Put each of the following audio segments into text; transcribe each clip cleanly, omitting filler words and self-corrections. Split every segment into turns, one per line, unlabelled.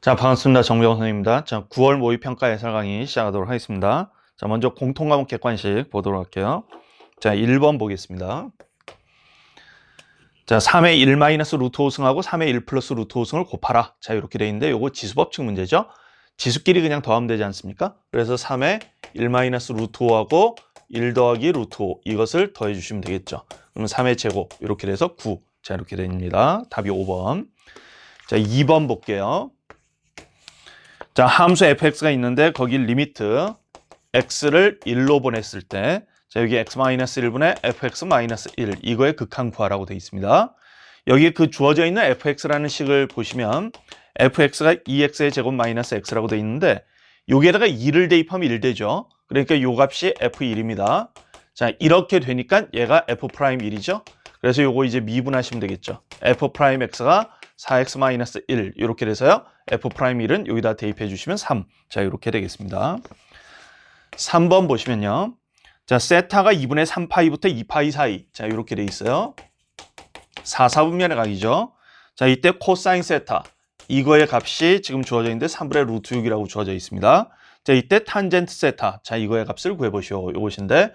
자, 반갑습니다. 정병호 선생님입니다. 자, 9월 모의평가 예설 강의 시작하도록 하겠습니다. 자, 먼저 공통과목 객관식 보도록 할게요. 자, 1번 보겠습니다. 자, 3의 1 마이너스 루트 5승하고 3의 1 플러스 루트 5승을 곱하라. 자, 이렇게 돼 있는데 요거 지수법칙 문제죠. 지수끼리 그냥 더하면 되지 않습니까? 그래서 3의 1 마이너스 루트 5하고 1 더하기 루트 5 이것을 더해 주시면 되겠죠. 그러면 3의 제곱 이렇게 돼서 9. 자, 이렇게 됩니다. 답이 5번. 자, 2번 볼게요. 자, 함수 fx가 있는데 거기 리미트 x를 1로 보냈을 때 자, 여기 x-1분의 fx-1 이거의 극한 구하라고 되어 있습니다. 여기 그 주어져 있는 fx라는 식을 보시면 fx가 2x의 제곱 마이너스 x라고 되어 있는데 여기에다가 2를 대입하면 1 되죠. 그러니까 요 값이 f1입니다. 자, 이렇게 되니까 얘가 f'1이죠. 그래서 요거 이제 미분하시면 되겠죠. f'x가 4x-1 이렇게 돼서요. f'1은 여기다 대입해 주시면 3. 자, 이렇게 되겠습니다. 3번 보시면요. 자, 세타가 2분의 3파이부터 2파이 사이. 자, 이렇게 돼 있어요. 4, 4분면의 각이죠. 자, 이때 코사인 세타. 이거의 값이 지금 주어져 있는데 3분의 루트 6이라고 주어져 있습니다. 자, 이때 탄젠트 세타. 자, 이거의 값을 구해보시오. 요것인데.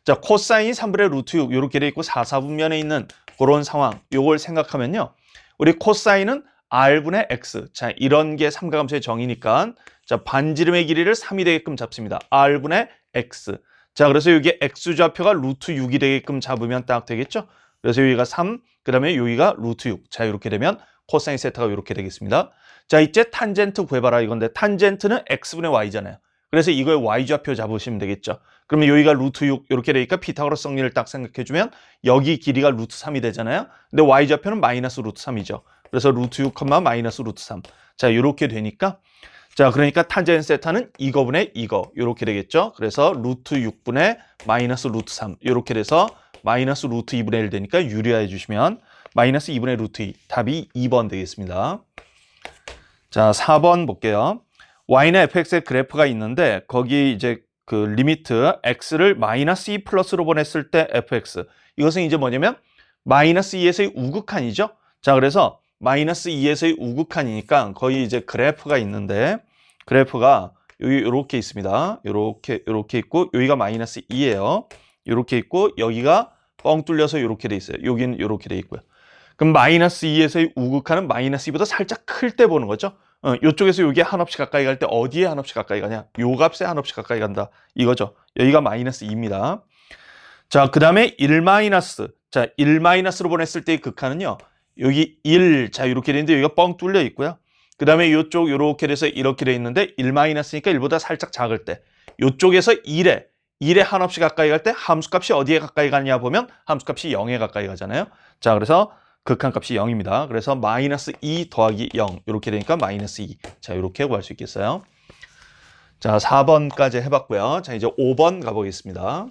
자, 코사인이 3분의 루트 6 이렇게 돼 있고 4, 4분면에 있는 그런 상황. 요걸 생각하면요. 우리 코사인은 r분의 x. 자, 이런 게 삼각함수의 정의니까 자, 반지름의 길이를 3이 되게끔 잡습니다. r분의 x. 자, 그래서 여기 x좌표가 루트 6이 되게끔 잡으면 딱 되겠죠? 그래서 여기가 3, 그 다음에 여기가 루트 6. 자, 이렇게 되면 코사인 세타가 이렇게 되겠습니다. 자, 이제 탄젠트 구해봐라 이건데 탄젠트는 x분의 y잖아요. 그래서 이거의 y좌표 잡으시면 되겠죠. 그러면 여기가 루트 6 이렇게 되니까 피타고라스 정리를 딱 생각해주면 여기 길이가 루트 3이 되잖아요. 근데 y좌표는 마이너스 루트 3이죠. 그래서 루트 6, 마이너스 루트 3. 자, 이렇게 되니까 자, 그러니까 탄젠트 세타는 이거분의 이거 이렇게 되겠죠. 그래서 루트 6분의 마이너스 루트 3 이렇게 돼서 마이너스 루트 2분의 1 되니까 유리화해 주시면 마이너스 2분의 루트 2 답이 2번 되겠습니다. 자, 4번 볼게요. y는 fx의 그래프가 있는데 거기 이제 그 리미트 x를 마이너스 2 플러스로 보냈을 때 fx 이것은 이제 뭐냐면 마이너스 2에서의 우극한이죠. 자, 그래서 마이너스 2에서의 우극한이니까 거의 이제 그래프가 있는데 그래프가 여기 이렇게 있습니다. 이렇게 있고 여기가 마이너스 2예요. 이렇게 있고 여기가 뻥 뚫려서 이렇게 돼 있어요. 여기는 이렇게 돼 있고요. 그럼 마이너스 2에서의 우극한은 마이너스 2보다 살짝 클 때 보는 거죠. 이쪽에서 여기에 한없이 가까이 갈 때 어디에 한없이 가까이 가냐? 요 값에 한없이 가까이 간다. 이거죠. 여기가 마이너스 2입니다. 자, 그 다음에 1 마이너스. 자, 1 마이너스로 보냈을 때의 극한은요. 여기 1. 자, 이렇게 되는데 여기가 뻥 뚫려 있고요. 그 다음에 이쪽 이렇게 돼서 이렇게 돼 있는데 1 마이너스니까 1보다 살짝 작을 때. 이쪽에서 1에 한없이 가까이 갈 때 함수값이 어디에 가까이 가냐 보면 함수값이 0에 가까이 가잖아요. 자, 그래서 극한값이 0입니다. 그래서 마이너스 2 더하기 0 이렇게 되니까 마이너스 2. 자, 이렇게 구할 수 있겠어요. 자, 4번까지 해봤고요. 자, 이제 5번 가보겠습니다.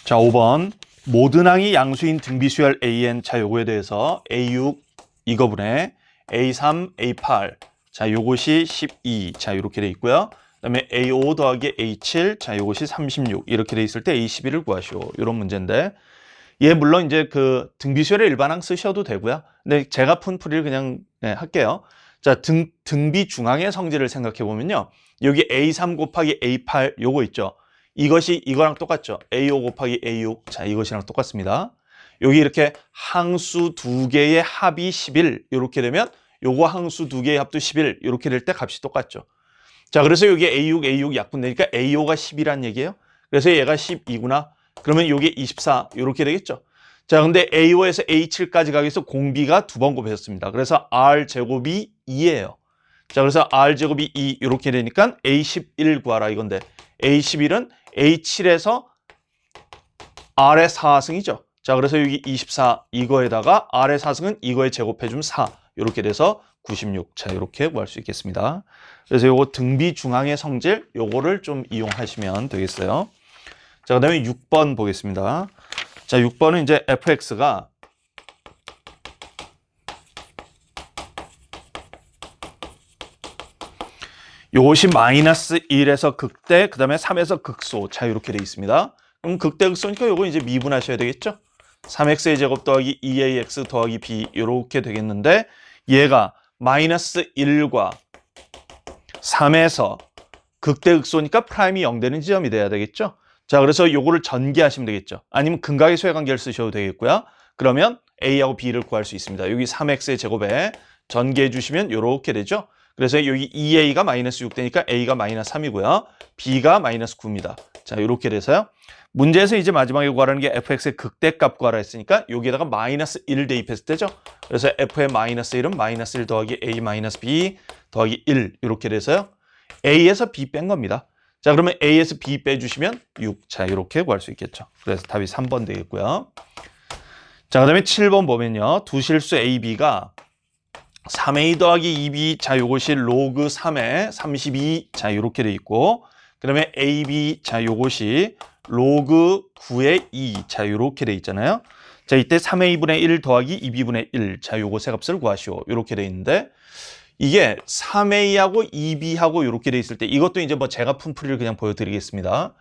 자, 5번 모든 항이 양수인 등비수열 AN. 자, 요거에 대해서 A6 이거분의 A3, A8. 자, 요것이 12. 자, 이렇게 돼 있고요. 그다음에 A5 더하기 A7. 자, 요것이 36. 이렇게 돼 있을 때 A11을 구하시오. 이런 문제인데 얘 물론 이제 그 등비수열의 일반항 쓰셔도 되고요. 근데 제가 푼 풀이를 그냥 할게요. 자, 등비 중항의 성질을 생각해 보면요. 여기 A3 곱하기 A8 요거 있죠. 이것이 이거랑 똑같죠. A5 곱하기 A6. 자, 이것이랑 똑같습니다. 여기 이렇게 항수 두 개의 합이 11 이렇게 되면 요거 항수 두 개의 합도 11 이렇게 될 때 값이 똑같죠. 자, 그래서 여기 A6 약분되니까 A5가 10이란 얘기예요. 그래서 얘가 12구나. 그러면 요게 24 이렇게 되겠죠. 자, 근데 A5에서 A7까지 가기 위해서 공비가 두 번 곱해졌습니다. 그래서 R제곱이 2예요. 자, 그래서 R제곱이 2 이렇게 되니까 A11 구하라 이건데 A11은 A7에서 R의 4승이죠. 자, 그래서 여기 24 이거에다가 R의 4승은 이거에 제곱해주면 4 이렇게 돼서 96. 자, 이렇게 구할 수 있겠습니다. 그래서 요거 등비 중항의 성질 요거를 좀 이용하시면 되겠어요. 자, 그다음에 6번 보겠습니다. 자, 6번은 이제 fx가 요것이 마이너스 1에서 극대, 그 다음에 3에서 극소. 자, 이렇게 되어 있습니다. 그럼 극대 극소니까 요거 이제 미분하셔야 되겠죠? 3x의 제곱 더하기 2ax 더하기 b 이렇게 되겠는데 얘가 마이너스 1과 3에서 극대 극소니까 프라임이 0 되는 지점이 돼야 되겠죠? 자, 그래서 요거를 전개하시면 되겠죠? 아니면 근각의 소외관계를 쓰셔도 되겠고요. 그러면 a하고 b를 구할 수 있습니다. 여기 3x의 제곱에 전개해 주시면 이렇게 되죠? 그래서 여기 2a가 마이너스 6 되니까 a가 마이너스 3이고요. b가 마이너스 9입니다. 자, 이렇게 돼서요. 문제에서 이제 마지막에 구하라는 게 fx의 극대값 구하라 했으니까 여기에다가 마이너스 1을 대입했을 때죠. 그래서 f의 마이너스 1은 마이너스 1 더하기 a 마이너스 b 더하기 1 이렇게 돼서요. a에서 b 뺀 겁니다. 자, 그러면 a에서 b 빼주시면 6. 자, 이렇게 구할 수 있겠죠. 그래서 답이 3번 되겠고요. 자, 그 다음에 7번 보면요. 두 실수 a, b가 3a 더하기 2b, 자, 요것이 로그 3에 32, 자, 이렇게 돼 있고, 그 다음에 ab, 자, 요것이 로그 9의 2, 자, 이렇게 돼 있잖아요. 자, 이때 3a분의 1 더하기 2b분의 1, 자, 요것의 값을 구하시오. 이렇게 돼 있는데, 이게 3a하고 2b하고 이렇게 돼 있을 때, 이것도 이제 뭐 제가 푼풀이를 그냥 보여드리겠습니다.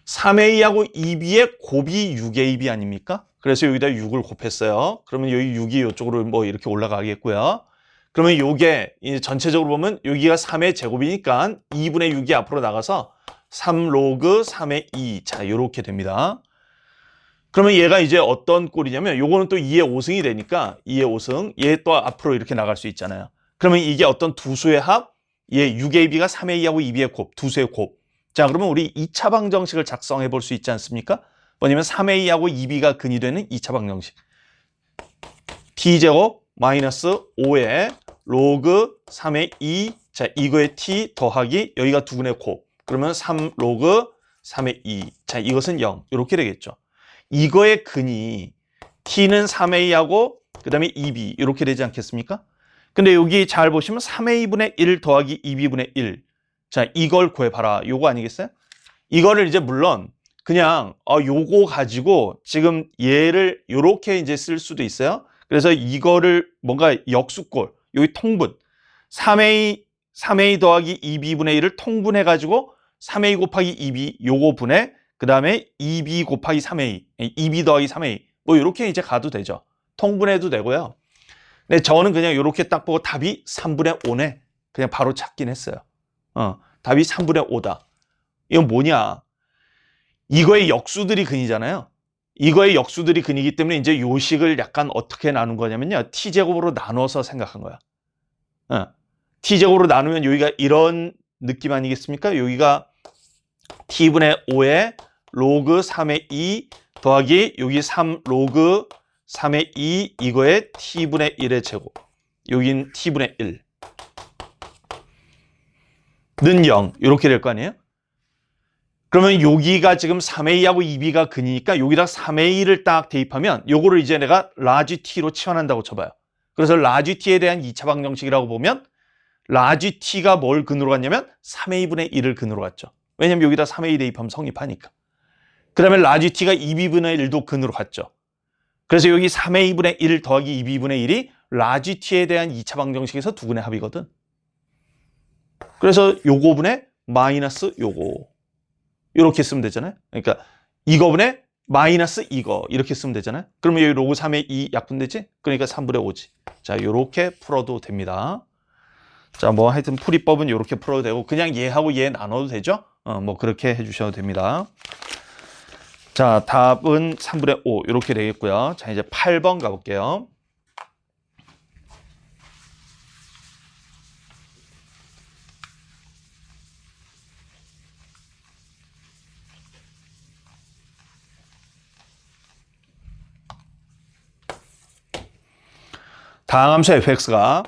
3a하고 2b의 곱이 6ab 아닙니까? 그래서 여기다 6을 곱했어요. 그러면 여기 6이 이쪽으로 뭐 이렇게 올라가겠고요. 그러면 요게 이제 전체적으로 보면 여기가 3의 제곱이니까 2분의 6이 앞으로 나가서 3 로그 3의 2. 자, 요렇게 됩니다. 그러면 얘가 이제 어떤 꼴이냐면 요거는 또 2의 5승이 되니까 2의 5승. 얘 또 앞으로 이렇게 나갈 수 있잖아요. 그러면 이게 어떤 두 수의 합? 얘 6ab가 3a하고 2b의 곱, 두 수의 곱. 자, 그러면 우리 2차 방정식을 작성해 볼 수 있지 않습니까? 뭐냐면 3a하고 2b가 근이 되는 2차 방정식. t제곱 마이너스 5의 로그 3의 2. 자, 이거의 t 더하기 여기가 두 근의 곱. 그러면 3 로그 3의 2. 자, 이것은 0. 이렇게 되겠죠. 이거의 근이 t는 3a하고 그 다음에 2b 이렇게 되지 않겠습니까? 근데 여기 잘 보시면 3a분의 1 더하기 2b분의 1. 자, 이걸 구해봐라. 요거 아니겠어요? 이거를 이제 물론 그냥 요거 가지고 지금 얘를 요렇게 이제 쓸 수도 있어요. 그래서 이거를 뭔가 역수꼴, 여기 통분 3a 더하기 2b분의 1을 통분해 가지고 3a 곱하기 2b 요거 분해 그 다음에 2b 곱하기 3a 2b 더하기 3a 뭐 요렇게 이제 가도 되죠. 통분해도 되고요. 근데 저는 그냥 요렇게 딱 보고 답이 3분의 5네. 그냥 바로 찾긴 했어요. 답이 3분의 5다. 이건 뭐냐? 이거의 역수들이 근이잖아요. 이거의 역수들이 근이기 때문에 이제 요식을 약간 어떻게 나눈 거냐면요. t제곱으로 나눠서 생각한 거야. t제곱으로 나누면 여기가 이런 느낌 아니겠습니까? 여기가 t분의 5에 로그 3의 2 더하기 여기 3 로그 3의 2 이거에 t분의 1의 제곱. 여긴 t분의 1. 는 0 이렇게 될 거 아니에요? 그러면 여기가 지금 3a하고 2b가 근이니까 여기다 3a를 딱 대입하면 요거를 이제 내가 라지 t로 치환한다고 쳐봐요. 그래서 라지 t에 대한 2차 방정식이라고 보면 라지 t가 뭘 근으로 갔냐면 3a분의 1을 근으로 갔죠. 왜냐면 여기다 3a 대입하면 성립하니까. 그 다음에 라지 t가 2b분의 1도 근으로 갔죠. 그래서 여기 3a분의 1 더하기 2b분의 1이 라지 t에 대한 2차 방정식에서 두 근의 합이거든. 그래서 요거분의 마이너스 요거 이렇게 쓰면 되잖아요. 그러니까 이거분의 마이너스 이거 이렇게 쓰면 되잖아요. 그러면 여기 로그 3의 2 약분되지? 그러니까 3분의 5지. 자, 요렇게 풀어도 됩니다. 자, 뭐 하여튼 풀이법은 요렇게 풀어도 되고 그냥 얘하고 얘 나눠도 되죠? 뭐 그렇게 해주셔도 됩니다. 자, 답은 3분의 5 이렇게 되겠고요. 자, 이제 8번 가볼게요. 다항함수 fx가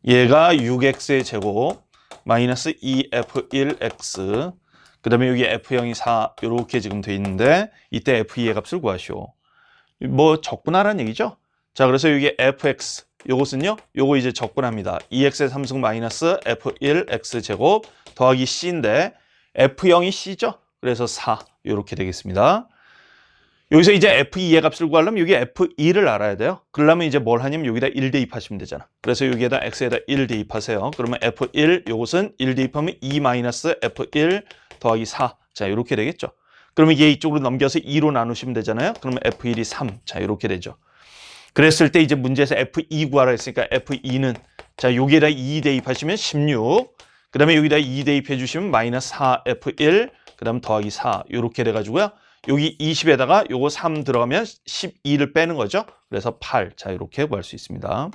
얘가 6x의 제곱 마이너스 2f1x 그 다음에 여기 f0이 4 이렇게 지금 돼 있는데 이때 f2의 값을 구하시오. 뭐 적분하라는 얘기죠. 자, 그래서 여기 fx 요것은요 요거 이제 적분합니다. 2x의 3승 마이너스 f1x 제곱 더하기 c인데 f0이 c죠. 그래서 4 이렇게 되겠습니다. 여기서 이제 F2의 값을 구하려면 여기 F2를 알아야 돼요. 그러려면 이제 뭘 하냐면 여기다 1 대입하시면 되잖아. 그래서 여기에다 X에다 1 대입하세요. 그러면 F1, 요것은 1 대입하면 2 마이너스 F1 더하기 4. 자, 이렇게 되겠죠. 그러면 얘 이쪽으로 넘겨서 2로 나누시면 되잖아요. 그러면 F1이 3. 자, 이렇게 되죠. 그랬을 때 이제 문제에서 F2 구하라 했으니까 F2는 자, 여기에다 2 대입하시면 16. 그 다음에 여기다 2 대입해 주시면 마이너스 4 F1, 그 다음 더하기 4. 이렇게 돼가지고요. 여기 20에다가 요거 3 들어가면 12를 빼는 거죠. 그래서 8. 자, 이렇게 구할 수 있습니다.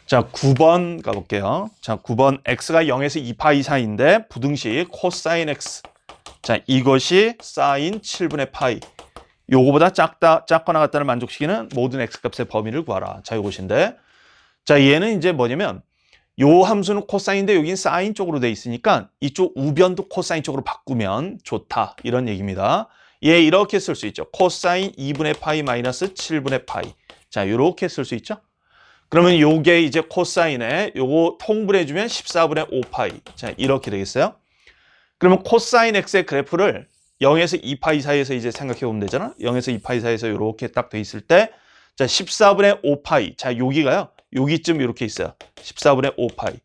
자, 9번 가볼게요. 자, 9번 x가 0에서 2파 이상인데 부등식 코사인 x. 자, 이것이 사인 7분의 파이. 요거보다 작거나 같다를 만족시키는 모든 x값의 범위를 구하라. 자, 요것인데. 자, 얘는 이제 뭐냐면 요 함수는 코사인인데 여긴 사인 쪽으로 돼 있으니까 이쪽 우변도 코사인 쪽으로 바꾸면 좋다. 이런 얘기입니다. 얘 이렇게 쓸 수 있죠. 코사인 2분의 파이 마이너스 7분의 파이. 자, 요렇게 쓸 수 있죠. 그러면 요게 이제 코사인에 요거 통분해주면 14분의 5파이. 자, 이렇게 되겠어요. 그러면 코사인 x의 그래프를 0에서 2파이 사이에서 이제 생각해 보면 되잖아. 0에서 2파이 사이에서 이렇게 딱 돼 있을 때, 자, 14분의 5파이. 자, 여기가요. 여기쯤 이렇게 있어요. 14분의 5파이.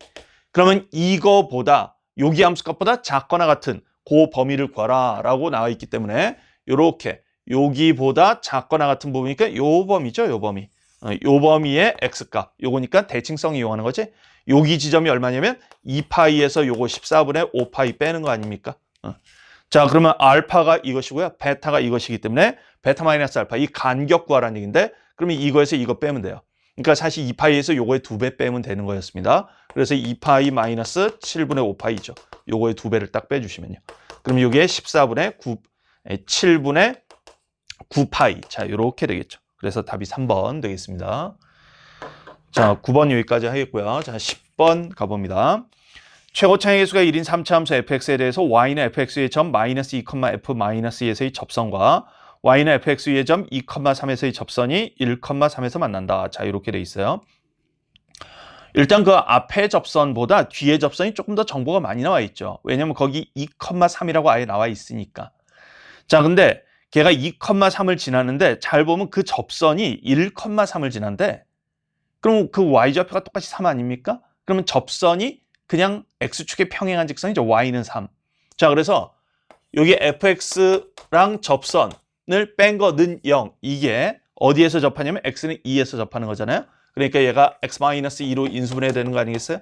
그러면 이거보다, 여기 함수값보다 작거나 같은 그 범위를 구하라 라고 나와 있기 때문에, 요렇게, 여기보다 작거나 같은 부분이니까 요 범위죠, 요 범위. 요 범위의 x값. 요거니까 대칭성 이용하는 거지. 여기 지점이 얼마냐면 2파이에서 요거 14분의 5파이 빼는 거 아닙니까? 자, 그러면 알파가 이것이고요. 베타가 이것이기 때문에 베타 마이너스 알파, 이 간격 구하라는 얘기인데 그러면 이거에서 이거 빼면 돼요. 그러니까 사실 2파이에서 요거의 2배 빼면 되는 거였습니다. 그래서 2파이 마이너스 7분의 5파이죠. 요거의 2배를 딱 빼주시면요. 그럼 요게 14분의 9, 7분의 9파이. 자, 요렇게 되겠죠. 그래서 답이 3번 되겠습니다. 자, 9번 여기까지 하겠고요. 자, 10번 가봅니다. 최고차의 계수가 1인 3차 함수 fx에 대해서 y는 fx의 점 마이너스 2,f-2에서의 접선과 y는 fx의 점 2,3에서의 접선이 1,3에서 만난다. 자, 이렇게 돼 있어요. 일단 그 앞에 접선보다 뒤에 접선이 조금 더 정보가 많이 나와 있죠. 왜냐면 거기 2,3이라고 아예 나와 있으니까. 자, 근데 걔가 2,3을 지나는데 잘 보면 그 접선이 1,3을 지난데 그럼 그 y좌표가 똑같이 3 아닙니까? 그러면 접선이 그냥 x축에 평행한 직선이죠. y는 3. 자, 그래서 여기 fx랑 접선을 뺀 거는 0. 이게 어디에서 접하냐면 x는 2에서 접하는 거잖아요. 그러니까 얘가 x-2로 인수분해가 되는 거 아니겠어요?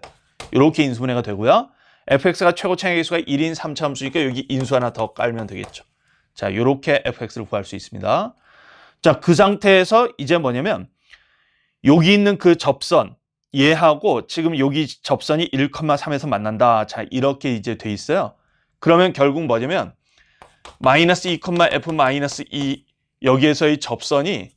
이렇게 인수분해가 되고요. fx가 최고차의 계수가 1인 3차 함수니까 여기 인수 하나 더 깔면 되겠죠. 자, 이렇게 fx를 구할 수 있습니다. 자, 그 상태에서 이제 뭐냐면 여기 있는 그 접선 얘하고 지금 여기 접선이 1,3에서 만난다. 자, 이렇게 이제 돼 있어요. 그러면 결국 뭐냐면 마이너스 2,f-2 여기에서의 접선이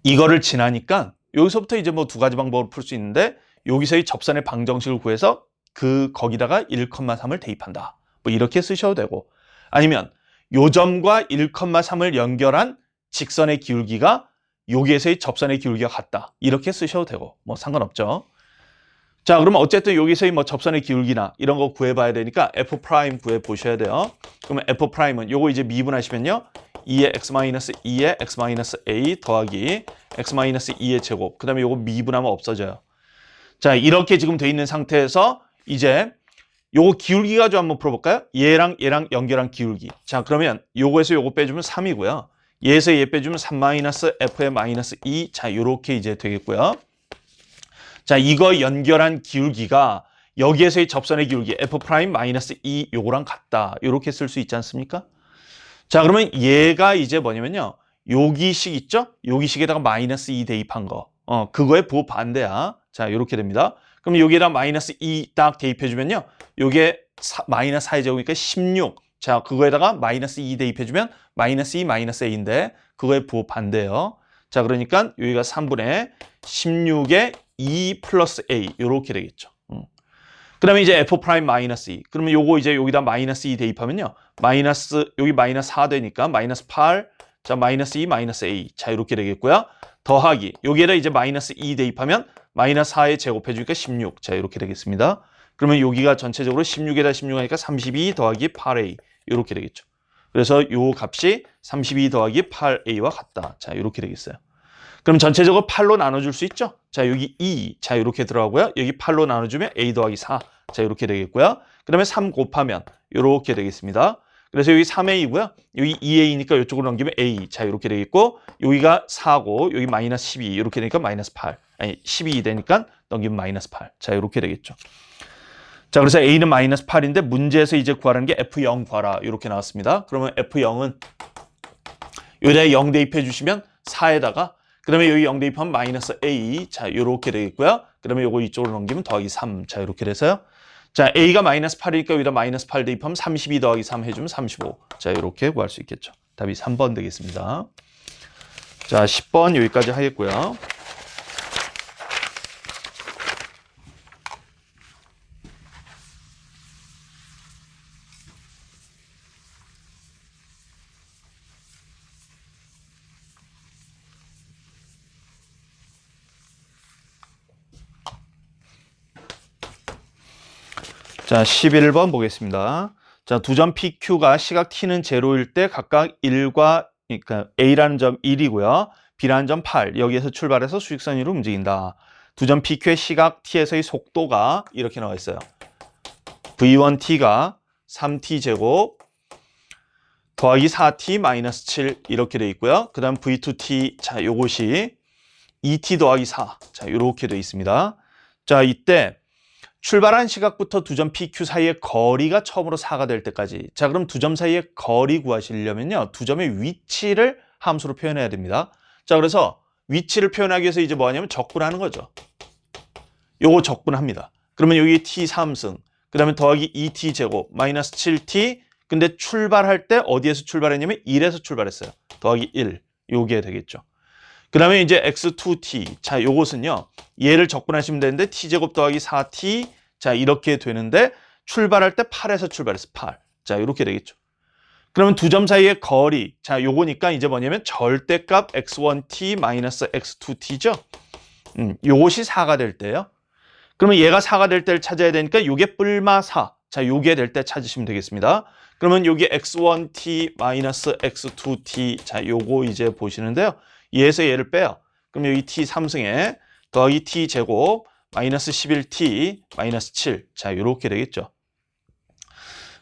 이거를 지나니까 여기서부터 이제 뭐 두 가지 방법을 풀 수 있는데 여기서의 접선의 방정식을 구해서 거기다가 1,3을 대입한다. 뭐 이렇게 쓰셔도 되고 아니면 요 점과 1,3을 연결한 직선의 기울기가 여기에서의 접선의 기울기가 같다. 이렇게 쓰셔도 되고 뭐 상관없죠. 자, 그러면 어쨌든 여기서의 뭐 접선의 기울기나 이런 거 구해봐야 되니까 f' 구해 보셔야 돼요. 그러면 f'은 요거 이제 미분하시면요. 2의 x-2의 x-a 더하기 x-2의 제곱. 그 다음에 요거 미분하면 없어져요. 자, 이렇게 지금 돼 있는 상태에서 이제 요거 기울기 가지고 한번 풀어볼까요? 얘랑 연결한 기울기. 자, 그러면 요거에서 요거 빼주면 3이고요. 얘에서 얘 빼주면 3-f의 마이너스 2. 자, 요렇게 이제 되겠고요. 자, 이거 연결한 기울기가 여기에서의 접선의 기울기 f'-2 요거랑 같다. 요렇게 쓸 수 있지 않습니까? 자, 그러면 얘가 이제 뭐냐면요. 여기식 있죠? 여기식에다가 마이너스 2 대입한 거. 그거의 부호 반대야. 자, 요렇게 됩니다. 그럼 여기에다 마이너스 2 딱 대입해주면요. 요게 마이너스 4의 제곱이니까 16. 자, 그거에다가 마이너스 2 대입해주면 마이너스 2 마이너스 a인데 그거의 부호 반대예요. 자, 그러니까 여기가 3분의 16의 2 플러스 a 요렇게 되겠죠. 그 다음에 이제 f'-2 그러면 요거 이제 여기다 마이너스 2 대입하면요. 여기 마이너스 4 되니까 마이너스 8. 자, 마이너스 2 마이너스 a. 자, 이렇게 되겠고요. 더하기 여기에다 이제 마이너스 2 대입하면 마이너스 4에 제곱해주니까 16. 자, 이렇게 되겠습니다. 그러면 여기가 전체적으로 16에다 16 하니까 32 더하기 8a 이렇게 되겠죠. 그래서 요 값이 32 더하기 8a와 같다. 자, 이렇게 되겠어요. 그럼 전체적으로 8로 나눠줄 수 있죠? 자, 여기 2. 자, 이렇게 들어가고요. 여기 8로 나눠주면 a 더하기 4. 자, 이렇게 되겠고요. 그 다음에 3 곱하면 이렇게 되겠습니다. 그래서 여기 3a이고요. 여기 2a니까 이쪽으로 넘기면 a. 자, 이렇게 되겠고, 여기가 4고, 여기 마이너스 12. 이렇게 되니까 마이너스 8. 아니, 12 되니까 넘기면 마이너스 8. 자, 이렇게 되겠죠. 자, 그래서 a는 마이너스 8인데 문제에서 이제 구하라는 게 f0 구하라. 이렇게 나왔습니다. 그러면 f0은 여기다 0 대입해 주시면 4에다가 그 다음에 여기 0 대입하면 마이너스 a. 자, 이렇게 되겠고요. 그 다음에 요거 이쪽으로 넘기면 더하기 3. 자, 이렇게 돼서요. 자, a가 마이너스 8이니까 여기다 마이너스 8 대입하면 32 더하기 3 해주면 35. 자, 이렇게 구할 수 있겠죠. 답이 3번 되겠습니다. 자, 10번 여기까지 하겠고요. 자, 11번 보겠습니다. 자, 두 점 PQ가 시각 T는 제로일 때 각각 1과, 그러니까 A라는 점 1이고요. B라는 점 8. 여기에서 출발해서 수직선 위로 움직인다. 두 점 PQ의 시각 T에서의 속도가 이렇게 나와 있어요. V1T가 3T제곱 더하기 4T 마이너스 7 이렇게 돼 있고요. 그 다음 V2T, 자, 요것이 2T 더하기 4. 자, 이렇게 돼 있습니다. 자, 이때 출발한 시각부터 두 점 PQ 사이의 거리가 처음으로 4가 될 때까지. 자, 그럼 두 점 사이의 거리 구하시려면요. 두 점의 위치를 함수로 표현해야 됩니다. 자, 그래서 위치를 표현하기 위해서 이제 뭐 하냐면 적분하는 거죠. 요거 적분합니다. 그러면 여기 T 3승, 그 다음에 더하기 2T 제곱, 마이너스 7T. 근데 출발할 때 어디에서 출발했냐면 1에서 출발했어요. 더하기 1. 요게 되겠죠. 그 다음에 이제 x2t. 자, 요것은요. 얘를 적분하시면 되는데 t제곱 더하기 4t. 자, 이렇게 되는데 출발할 때 8에서 출발해서 8. 자, 이렇게 되겠죠. 그러면 두 점 사이의 거리. 자, 요거니까 이제 뭐냐면 절대값 x1t 마이너스 x2t죠. 요것이 4가 될 때예요. 그러면 얘가 4가 될 때를 찾아야 되니까 요게 뿔마 4. 자, 요게 될 때 찾으시면 되겠습니다. 그러면 요게 x1t 마이너스 x2t. 자, 요거 이제 보시는데요. 얘에서 얘를 빼요. 그럼 여기 t 3승에 더하기 t 제곱 마이너스 11t 마이너스 7. 자, 이렇게 되겠죠.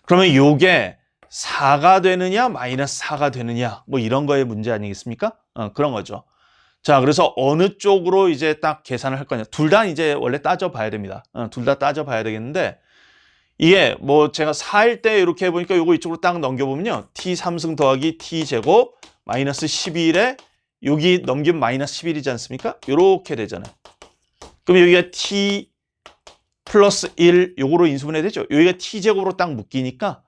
그러면 요게 4가 되느냐 마이너스 4가 되느냐 뭐 이런 거의 문제 아니겠습니까? 그런 거죠. 자, 그래서 어느 쪽으로 이제 딱 계산을 할 거냐. 둘 다 이제 원래 따져봐야 됩니다. 둘 다 따져봐야 되겠는데 이게 뭐 제가 4일 때 이렇게 해보니까 요거 이쪽으로 딱 넘겨보면요. t 3승 더하기 t 제곱 마이너스 11에 여기 넘기면 마이너스 11이지 않습니까? 이렇게 되잖아요. 그럼 여기가 t 플러스 1 요거로 인수분해 되죠. 여기가 t제곱으로 딱 묶이니까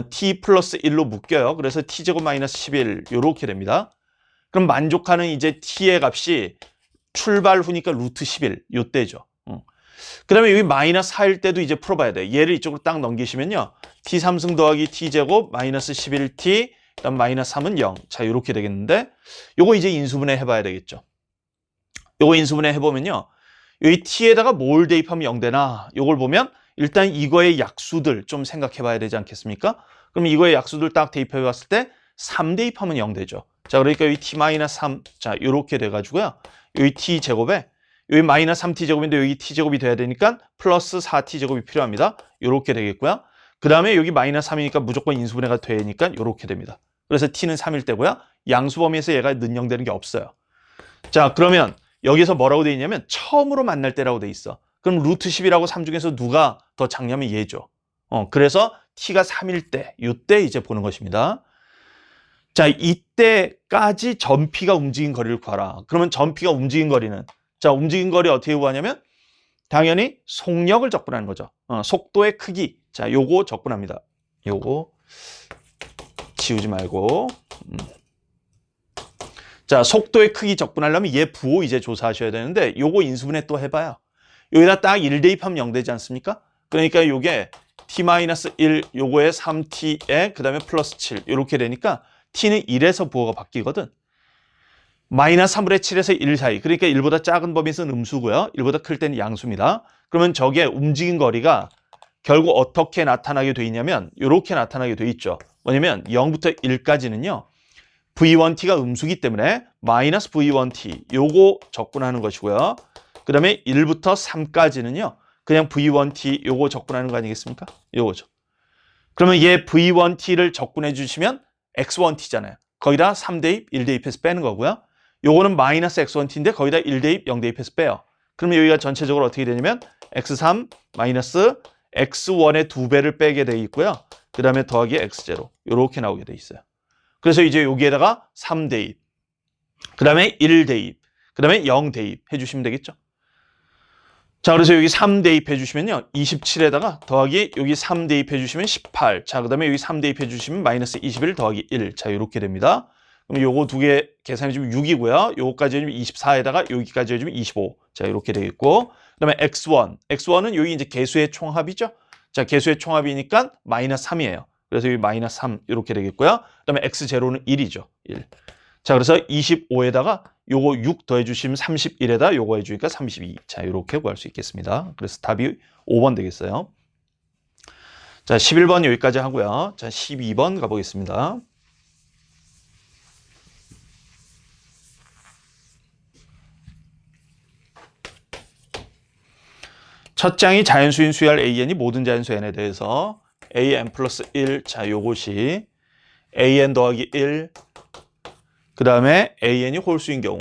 t 플러스 1로 묶여요. 그래서 t제곱 마이너스 11 요렇게 됩니다. 그럼 만족하는 이제 t의 값이 출발 후니까 루트 11 요때죠. 그 다음에 여기 마이너스 4일 때도 이제 풀어봐야 돼요. 얘를 이쪽으로 딱 넘기시면요. t 3승 더하기 t제곱 마이너스 11t 그다음 마이너스 3은 0. 자, 이렇게 되겠는데 요거 이제 인수분해 해봐야 되겠죠. 요거 인수분해 해보면요. 여기 t에다가 뭘 대입하면 0 되나 요걸 보면 일단 이거의 약수들 좀 생각해봐야 되지 않겠습니까? 그럼 이거의 약수들 딱 대입해봤을 때 3 대입하면 0 되죠. 자, 그러니까 여기 t-3. 자, 요렇게 돼가지고요. 여기 t제곱에 여기 마이너스 3t제곱인데 여기 t제곱이 돼야 되니까 플러스 4t제곱이 필요합니다. 요렇게 되겠고요. 그 다음에 여기 마이너스 3이니까 무조건 인수분해가 되니까 이렇게 됩니다. 그래서 t는 3일 때고요. 양수 범위에서 얘가 는영되는 게 없어요. 자, 그러면 여기서 뭐라고 돼 있냐면 처음으로 만날 때라고 돼 있어. 그럼 루트 10이라고 3 중에서 누가 더 작냐면 얘죠. 그래서 t가 3일 때, 이때 이제 보는 것입니다. 자, 이때까지 전피가 움직인 거리를 구하라. 그러면 전피가 움직인 거리는 자, 움직인 거리 어떻게 구하냐면 당연히 속력을 적분하는 거죠. 속도의 크기. 자, 요거 적분합니다. 요거 지우지 말고. 자, 속도의 크기 적분하려면 얘 부호 이제 조사하셔야 되는데 요거 인수분해 또 해봐요. 여기다 딱 1 대입하면 0 되지 않습니까? 그러니까 요게 t-1 요거에 3t에 그 다음에 플러스 7 이렇게 되니까 t는 1에서 부호가 바뀌거든. 마이너스 3분의 7에서 1 사이. 그러니까 1보다 작은 범위에서는 음수고요. 1보다 클 때는 양수입니다. 그러면 저게 움직인 거리가 결국 어떻게 나타나게 돼 있냐면 이렇게 나타나게 돼 있죠. 뭐냐면 0부터 1까지는요. V1t가 음수기 때문에 마이너스 V1t 요거 적분하는 것이고요. 그 다음에 1부터 3까지는요. 그냥 V1t 요거 적분하는 거 아니겠습니까? 요거죠. 그러면 얘 V1t를 적분해 주시면 X1t잖아요. 거기다 3대입, 1대입해서 빼는 거고요. 요거는 마이너스 X1t인데 거기다 1대입, 0대입해서 빼요. 그러면 여기가 전체적으로 어떻게 되냐면 X3 마이너스 X1의 2배를 빼게 돼 있고요. 그 다음에 더하기 X0 요렇게 나오게 돼 있어요. 그래서 이제 여기에다가 3대입, 그 다음에 1대입, 그 다음에 0대입 해주시면 되겠죠. 자, 그래서 여기 3대입 해주시면요. 27에다가 더하기 여기 3대입 해주시면 18. 자, 그 다음에 여기 3대입 해주시면 마이너스 21 더하기 1. 자, 이렇게 됩니다. 그럼 요거 두 개 계산해주면 6이고요. 요거까지 해주면 24에다가 여기까지 해주면 25. 자, 이렇게 되겠고. 그 다음에 X1. X1은 여기 이제 개수의 총합이죠. 자, 개수의 총합이니까 마이너스 3이에요. 그래서 여기 마이너스 3 이렇게 되겠고요. 그 다음에 X0는 1이죠. 1. 자, 그래서 25에다가 요거 6 더해주시면 31에다 요거 해주니까 32. 자, 이렇게 구할 수 있겠습니다. 그래서 답이 5번 되겠어요. 자, 11번 여기까지 하고요. 자, 12번 가보겠습니다. 첫 장이 자연수인 수열 AN이 모든 자연수 N에 대해서 AN 플러스 1. 자, 요것이 AN 더하기 1. 그 다음에 AN이 홀수인 경우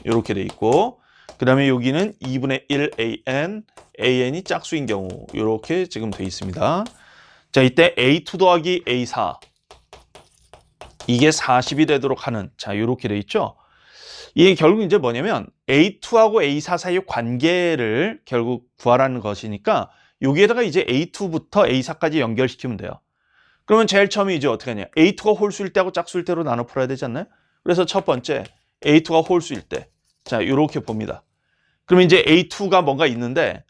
이렇게 돼 있고, 그 다음에 여기는 2분의 1 AN, AN이 짝수인 경우 이렇게 지금 돼 있습니다. 자, 이때 A2 더하기 A4 이게 40이 되도록 하는, 자, 이렇게 돼 있죠. 이게 결국 이제 뭐냐면 A2하고 A4 사이의 관계를 결국 구하라는 것이니까 여기에다가 이제 A2부터 A4까지 연결시키면 돼요. 그러면 제일 처음에 이제 어떻게 하냐. A2가 홀수일 때하고 짝수일 때로 나눠 풀어야 되지 않나요? 그래서 첫 번째 A2가 홀수일 때. 자, 이렇게 봅니다. 그러면 이제 A2가 뭔가 있는데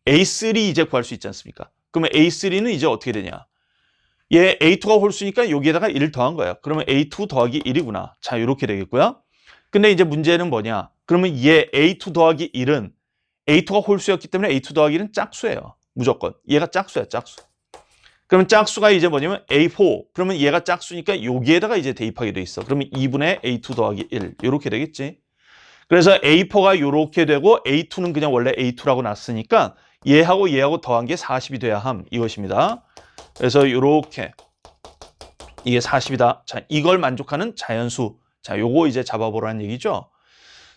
A3 이제 구할 수 있지 않습니까? 그러면 A3는 이제 어떻게 되냐. 얘 A2가 홀수니까 여기에다가 1을 더한 거예요. 그러면 A2 더하기 1이구나. 자, 이렇게 되겠고요. 근데 이제 문제는 뭐냐. 그러면 얘 A2 더하기 1은 A2가 홀수였기 때문에 A2 더하기 1은 짝수예요. 무조건. 얘가 짝수야, 짝수. 그러면 짝수가 이제 뭐냐면 A4. 그러면 얘가 짝수니까 여기에다가 이제 대입하게 돼 있어. 그러면 2분의 A2 더하기 1. 이렇게 되겠지. 그래서 A4가 이렇게 되고 A2는 그냥 원래 A2라고 놨으니까 얘하고 얘하고 더한 게 40이 돼야 함. 이것입니다. 그래서 이렇게 이게 40이다. 자, 이걸 만족하는 자연수. 자, 요거 이제 잡아보라는 얘기죠.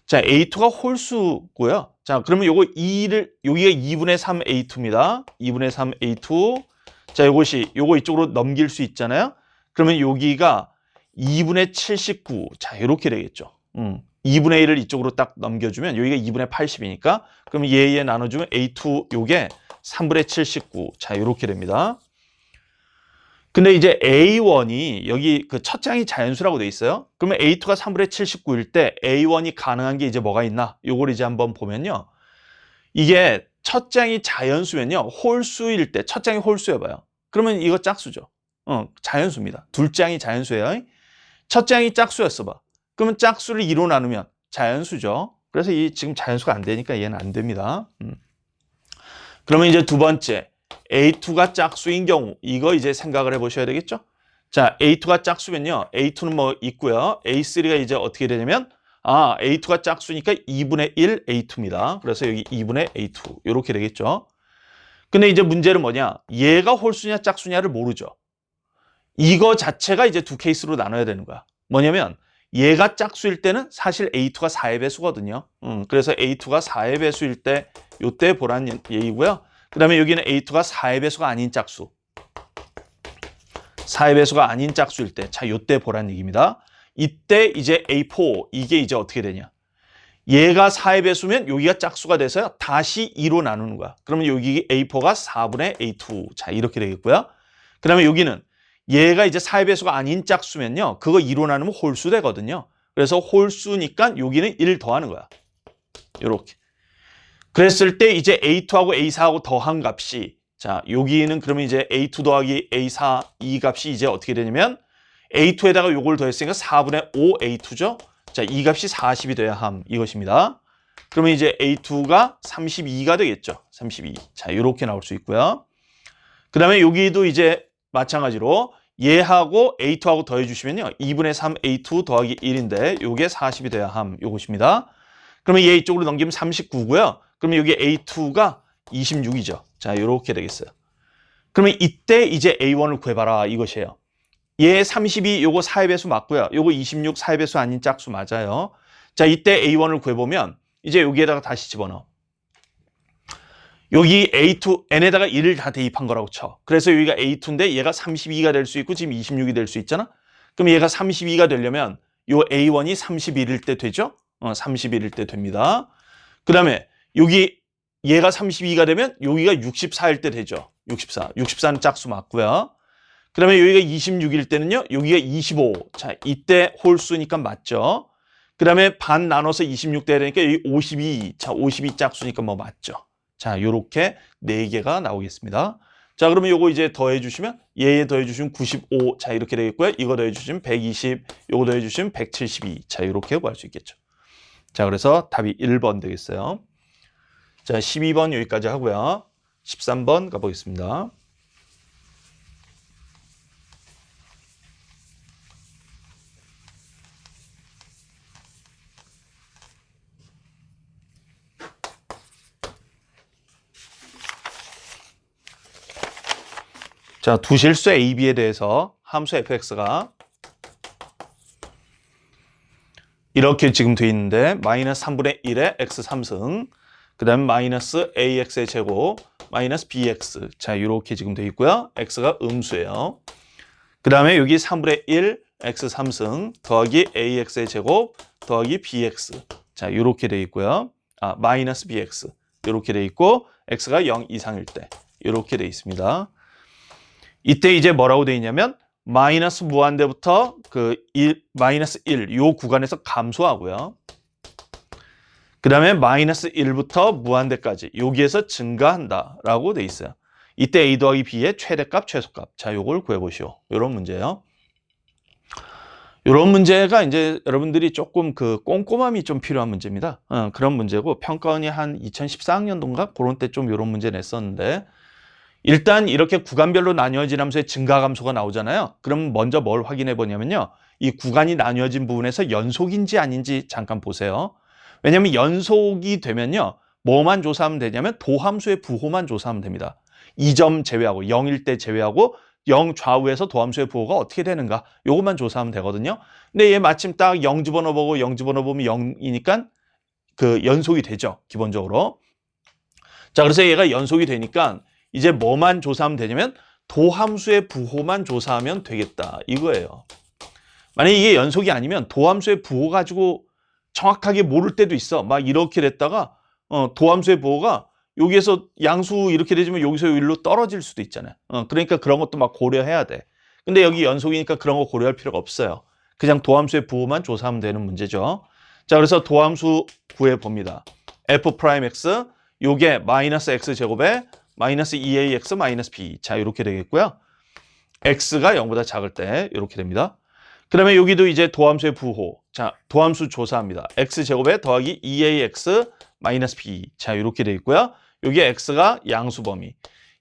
자, A2가 홀수고요. 자, 그러면 요거 2를, 여기가 2분의 3 A2입니다. 2분의 3 A2. 자, 요것이, 요거 이쪽으로 넘길 수 있잖아요. 그러면 여기가 2분의 79. 자, 이렇게 되겠죠. 2분의 1을 이쪽으로 딱 넘겨주면 여기가 2분의 80이니까 그러면 얘 나눠주면 A2 요게 3분의 79. 자, 이렇게 됩니다. 근데 이제 A1이 여기 그 첫 장이 자연수라고 돼 있어요. 그러면 A2가 3분의 79일 때 A1이 가능한 게 이제 뭐가 있나? 요걸 이제 한번 보면요. 이게 첫 장이 자연수면요. 홀수일 때 첫 장이 홀수여봐요. 그러면 이거 짝수죠. 자연수입니다. 둘 장이 자연수예요. 첫 장이 짝수였어 봐. 그러면 짝수를 2로 나누면 자연수죠. 그래서 이 지금 자연수가 안 되니까 얘는 안 됩니다. 그러면 이제 두 번째 A2가 짝수인 경우 이거 이제 생각을 해보셔야 되겠죠. 자, A2가 짝수면요. A2는 뭐 있고요. A3가 이제 어떻게 되냐면 A2가 짝수니까 2분의 1 A2입니다. 그래서 여기 2분의 A2 이렇게 되겠죠. 근데 이제 문제는 뭐냐. 얘가 홀수냐 짝수냐를 모르죠. 이거 자체가 이제 두 케이스로 나눠야 되는 거야. 뭐냐면 얘가 짝수일 때는 사실 A2가 4의 배수거든요. 그래서 A2가 4의 배수일 때 요때 보라는 얘기고요. 그 다음에 여기는 A2가 4의 배수가 아닌 짝수. 4의 배수가 아닌 짝수일 때. 자, 요때 보라는 얘기입니다. 이때 이제 A4, 이게 이제 어떻게 되냐. 얘가 4의 배수면 여기가 짝수가 돼서요. 다시 2로 나누는 거야. 그러면 여기 A4가 4분의 A2. 자, 이렇게 되겠고요. 그 다음에 여기는 얘가 이제 4의 배수가 아닌 짝수면요. 그거 2로 나누면 홀수 되거든요. 그래서 홀수니까 여기는 1 더하는 거야. 요렇게. 그랬을 때 이제 A2하고 A4하고 더한 값이 자, 여기는 그러면 이제 A2 더하기 A4 이 값이 이제 어떻게 되냐면 A2에다가 요걸 더했으니까 4분의 5 A2죠. 자, 이 값이 40이 돼야 함 이것입니다. 그러면 이제 A2가 32가 되겠죠. 32. 자, 이렇게 나올 수 있고요. 그 다음에 여기도 이제 마찬가지로 얘하고 A2하고 더해주시면요. 2분의 3 A2 더하기 1인데 요게 40이 돼야 함. 요것입니다. 그러면 얘 이쪽으로 넘기면 39고요. 그러면 여기 A2가 26이죠. 자, 요렇게 되겠어요. 그러면 이때 이제 A1을 구해봐라 이것이에요. 얘 32 요거 4의 배수 맞고요. 요거 26 4의 배수 아닌 짝수 맞아요. 자, 이때 A1을 구해보면 이제 여기에다가 다시 집어넣어. 여기 A2, n에다가 1을 다 대입한 거라고 쳐. 그래서 여기가 A2인데 얘가 32가 될 수 있고 지금 26이 될 수 있잖아. 그럼 얘가 32가 되려면 요 A1이 31일 때 되죠? 31일 때 됩니다. 그 다음에 여기 얘가 32가 되면 여기가 64일 때 되죠. 64. 64는 짝수 맞고요. 그 다음에 여기가 26일 때는요. 여기가 25. 자, 이때 홀수니까 맞죠. 그 다음에 반 나눠서 26대 되니까 여기 52. 자, 52 짝수니까 뭐 맞죠. 자, 요렇게 4개가 나오겠습니다. 자, 그러면 요거 이제 더해 주시면 얘 더해 주시면 95. 자, 이렇게 되겠고요. 이거 더해 주시면 120. 요거 더해 주시면 172. 자, 이렇게 구할 수 있겠죠. 자, 그래서 답이 1번 되겠어요. 자, 12번 여기까지 하고요. 13번 가보겠습니다. 자, 두 실수 A, B에 대해서 함수 fx가 이렇게 지금 돼 있는데 마이너스 3분의 1의 x 3승 그 다음에 마이너스 ax의 제곱 마이너스 bx 자 이렇게 지금 돼 있고요. x가 음수예요. 그 다음에 여기 3분의 1 x 3승 더하기 ax의 제곱 더하기 bx 자 이렇게 돼 있고요. 마이너스 bx 이렇게 돼 있고 x가 0 이상일 때 이렇게 돼 있습니다. 이때 이제 뭐라고 돼 있냐면 마이너스 무한대부터 마이너스 1 요 구간에서 감소하고요. 그 다음에 마이너스 1부터 무한대까지 여기에서 증가한다라고 돼 있어요. 이때 a 더하기 b의 최대값, 최소값. 자, 요걸 구해보시오. 요런 문제예요. 요런 문제가 이제 여러분들이 조금 꼼꼼함이 좀 필요한 문제입니다. 그런 문제고 평가원이 한 2014학년도인가 그런 때 좀 요런 문제 냈었는데 일단 이렇게 구간별로 나뉘어진 함수의 증가 감소가 나오잖아요. 그럼 먼저 뭘 확인해 보냐면요. 이 구간이 나뉘어진 부분에서 연속인지 아닌지 잠깐 보세요. 왜냐하면 연속이 되면요. 뭐만 조사하면 되냐면 도함수의 부호만 조사하면 됩니다. 2점 제외하고 0일 때 제외하고 0 좌우에서 도함수의 부호가 어떻게 되는가 요것만 조사하면 되거든요. 근데 얘 마침 딱 0 집어넣어보고 0 집어넣어보면 0이니까 연속이 되죠. 기본적으로. 자, 그래서 얘가 연속이 되니까 이제 뭐만 조사하면 되냐면 도함수의 부호만 조사하면 되겠다 이거예요. 만약에 이게 연속이 아니면 도함수의 부호 가지고 정확하게 모를 때도 있어. 막 이렇게 됐다가 도함수의 부호가 여기에서 양수 이렇게 되지만 여기서 일로 떨어질 수도 있잖아요. 그러니까 그런 것도 막 고려해야 돼. 근데 여기 연속이니까 그런 거 고려할 필요가 없어요. 그냥 도함수의 부호만 조사하면 되는 문제죠. 자, 그래서 도함수 구해 봅니다. f'(x) 요게 마이너스 x제곱에 마이너스 2ax 마이너스 b. 자, 이렇게 되겠고요. x가 0보다 작을 때 이렇게 됩니다. 그 다음에 여기도 이제 도함수의 부호. 자, 도함수 조사합니다. x제곱에 더하기 2ax 마이너스 b. 자, 이렇게 돼 있고요. 여기 x가 양수 범위.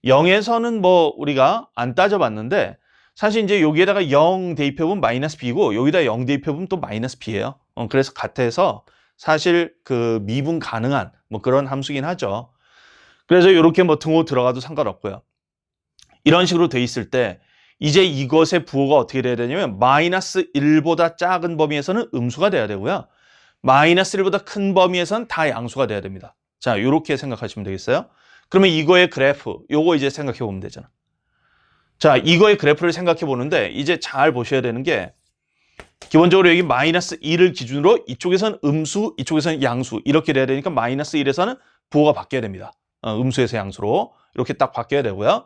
0에서는 뭐 우리가 안 따져봤는데 사실 이제 여기에다가 0 대입해보면 마이너스 b고 여기다 0 대입해보면 또 마이너스 b예요. 그래서 같아서 사실 미분 가능한 뭐 그런 함수긴 하죠. 그래서 이렇게 뭐 등호 들어가도 상관없고요. 이런 식으로 돼 있을 때 이제 이것의 부호가 어떻게 돼야 되냐면 마이너스 1보다 작은 범위에서는 음수가 돼야 되고요. 마이너스 1보다 큰 범위에서는 다 양수가 돼야 됩니다. 자, 이렇게 생각하시면 되겠어요. 그러면 이거의 그래프, 요거 이제 생각해 보면 되잖아. 자, 이거의 그래프를 생각해 보는데 이제 잘 보셔야 되는 게 기본적으로 여기 마이너스 1을 기준으로 이쪽에서는 음수, 이쪽에서는 양수 이렇게 돼야 되니까 마이너스 1에서는 부호가 바뀌어야 됩니다. 음수에서 양수로 이렇게 딱 바뀌어야 되고요.